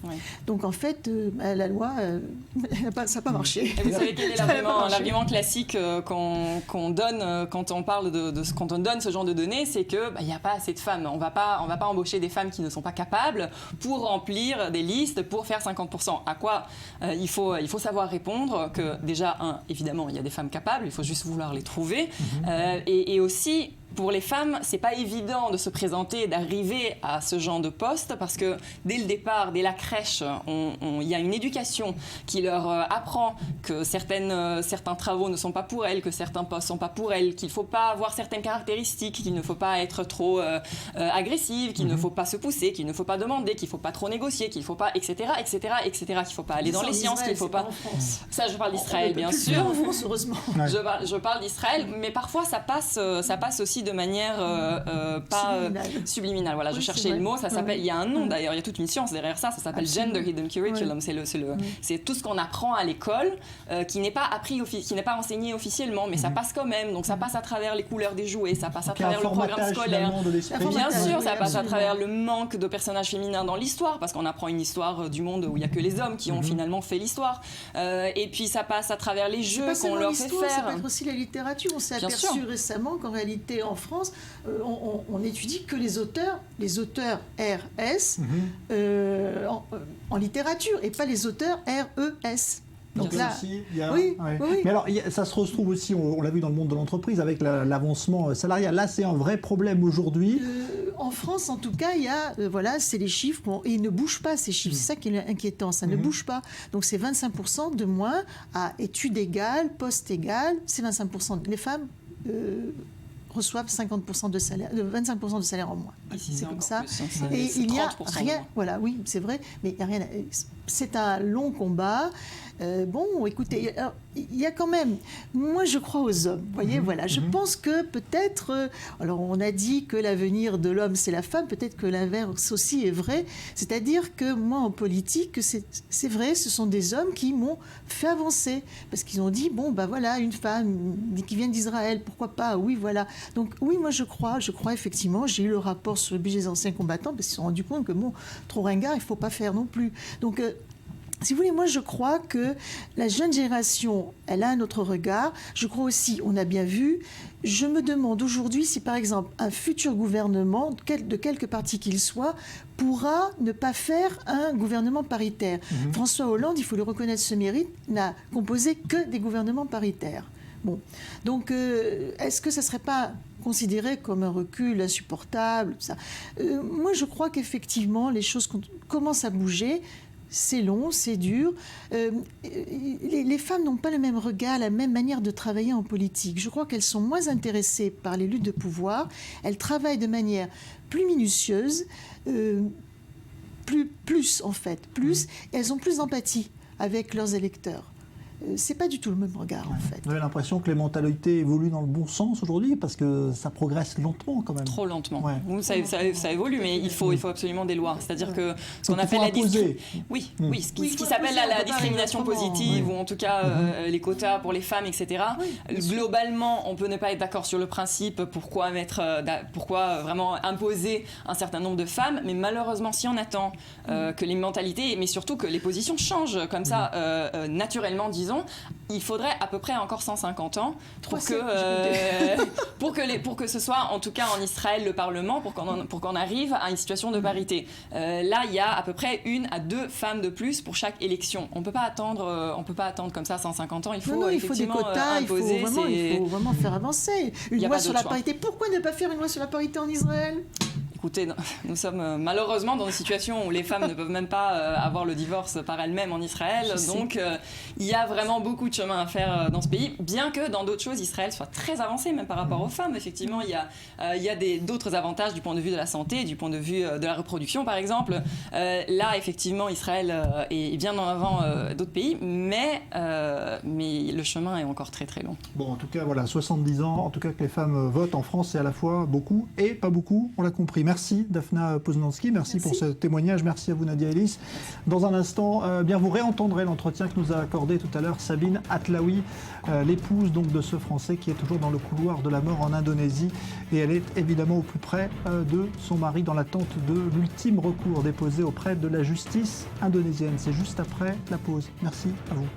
Oui. Donc en fait, la loi, ça n'a pas marché. Et vous savez quel est l'argument classique qu'on donne quand on parle quand on donne ce genre de données, c'est que il n'y a pas assez de femmes. On va pas embaucher des femmes qui ne sont pas capables pour remplir des listes, pour faire 50%. À quoi il faut savoir répondre que déjà, évidemment, il y a des femmes capables, il faut juste vouloir les trouver. Et aussi, pour les femmes, c'est pas évident de se présenter, d'arriver à ce genre de poste parce que dès le départ, dès la crèche, il y a une éducation qui leur apprend que certains travaux ne sont pas pour elles, que certains postes ne sont pas pour elles, qu'il ne faut pas avoir certaines caractéristiques, qu'il ne faut pas être trop agressive, qu'il ne faut pas se pousser, qu'il ne faut pas demander, qu'il ne faut pas trop négocier, qu'il ne faut pas, etc., qu'il ne faut pas aller dans les sciences, qu'il ne faut pas... Ça, je parle d'Israël, bien sûr. En France, heureusement. Je parle d'Israël, mais parfois ça passe aussi de manière pas subliminale. Voilà, je cherchais le mot. Ça s'appelle. Il y a un nom d'ailleurs. Il y a toute une science derrière ça. Ça s'appelle Gender Hidden Curriculum. C'est tout ce qu'on apprend à l'école qui n'est pas appris, qui n'est pas enseigné officiellement, mais ça passe quand même. Donc ça passe à travers les couleurs des jouets, ça passe à travers le programme scolaire. Bien sûr, ça passe à travers le manque de personnages féminins dans l'histoire, parce qu'on apprend une histoire du monde où il n'y a que les hommes qui ont finalement fait l'histoire. Et puis ça passe à travers les jeux qu'on leur fait faire. Ça peut être aussi la littérature. On s'est aperçu récemment qu'en réalité en France, on étudie que les auteurs RS en littérature et pas les auteurs RES. Donc là, oui. Mais alors, ça se retrouve aussi, on l'a vu dans le monde de l'entreprise, avec l'avancement salarial. Là, c'est un vrai problème aujourd'hui. En France, en tout cas, il y a, c'est les chiffres, et ils ne bougent pas, ces chiffres. C'est ça qui est inquiétant, ça ne bouge pas. Donc, c'est 25% de moins à études égales, poste égal, c'est 25%. Les femmes reçoivent 50% de salaire, 25% de salaire en moins. Ici, c'est comme ça. Et il n'y a rien. Voilà, oui, c'est vrai, mais il n'y a rien. C'est un long combat. Bon, écoutez, il y a quand même... Moi, je crois aux hommes. Vous voyez, voilà. Je pense que peut-être... alors, on a dit que l'avenir de l'homme, c'est la femme. Peut-être que l'inverse aussi est vrai. C'est-à-dire que moi, en politique, c'est vrai, ce sont des hommes qui m'ont fait avancer. Parce qu'ils ont dit, bon, voilà, une femme qui vient d'Israël, pourquoi pas? Oui, voilà. Donc, oui, moi, je crois effectivement. J'ai eu le rapport sur le budget des anciens combattants, parce qu'ils se sont rendus compte que, bon, trop ringard, il ne faut pas faire non plus. Donc... si vous voulez, moi je crois que la jeune génération, elle a un autre regard. Je crois aussi, on a bien vu, je me demande aujourd'hui si par exemple un futur gouvernement, de quelque parti qu'il soit, pourra ne pas faire un gouvernement paritaire. François Hollande, il faut lui reconnaître ce mérite, n'a composé que des gouvernements paritaires. Bon, donc est-ce que ça ne serait pas considéré comme un recul insupportable, ça. Moi je crois qu'effectivement les choses commencent à bouger. C'est long, c'est dur. Les femmes n'ont pas le même regard, la même manière de travailler en politique. Je crois qu'elles sont moins intéressées par les luttes de pouvoir. Elles travaillent de manière plus minutieuse, plus en fait, plus. Et elles ont plus d'empathie avec leurs électeurs. C'est pas du tout le même regard, en fait. Vous avez l'impression que les mentalités évoluent dans le bon sens aujourd'hui, parce que ça progresse lentement quand même. Trop lentement. Ouais. Ça évolue, mais il faut absolument des lois. C'est-à-dire que ce qu'on appelle la discrimination. Oui, ce qui s'appelle la discrimination positive, ou en tout cas les quotas pour les femmes, etc. Globalement, on peut ne pas être d'accord sur le principe, pourquoi vraiment imposer un certain nombre de femmes, mais malheureusement, si on attend que les mentalités, mais surtout que les positions changent comme ça, naturellement, disons, il faudrait à peu près encore 150 ans pour que ce soit, en tout cas en Israël, le Parlement, pour qu'on arrive à une situation de parité. Là, il y a à peu près 1 à 2 femmes de plus pour chaque élection. On peut pas attendre comme ça 150 ans. Il faut effectivement des quotas, imposer. Il faut vraiment faire avancer. Une loi sur la parité. Pourquoi ne pas faire une loi sur la parité en Israël ? Écoutez, nous sommes malheureusement dans une situation où les femmes ne peuvent même pas avoir le divorce par elles-mêmes en Israël. Donc, il y a vraiment beaucoup de chemin à faire dans ce pays, bien que dans d'autres choses, Israël soit très avancé, même par rapport aux femmes. Effectivement, il y a d'autres avantages du point de vue de la santé, du point de vue de la reproduction, par exemple. Là, effectivement, Israël est bien en avant d'autres pays, mais le chemin est encore très, très long. Bon, en tout cas, voilà, 70 ans, en tout cas que les femmes votent en France, c'est à la fois beaucoup et pas beaucoup, on l'a compris. Merci Daphna Poznanski, merci pour ce témoignage, merci à vous Nadia Ellis. Dans un instant, bien vous réentendrez l'entretien que nous a accordé tout à l'heure Sabine Atlaoui, l'épouse donc de ce Français qui est toujours dans le couloir de la mort en Indonésie, et elle est évidemment au plus près de son mari dans l'attente de l'ultime recours déposé auprès de la justice indonésienne. C'est juste après la pause. Merci à vous.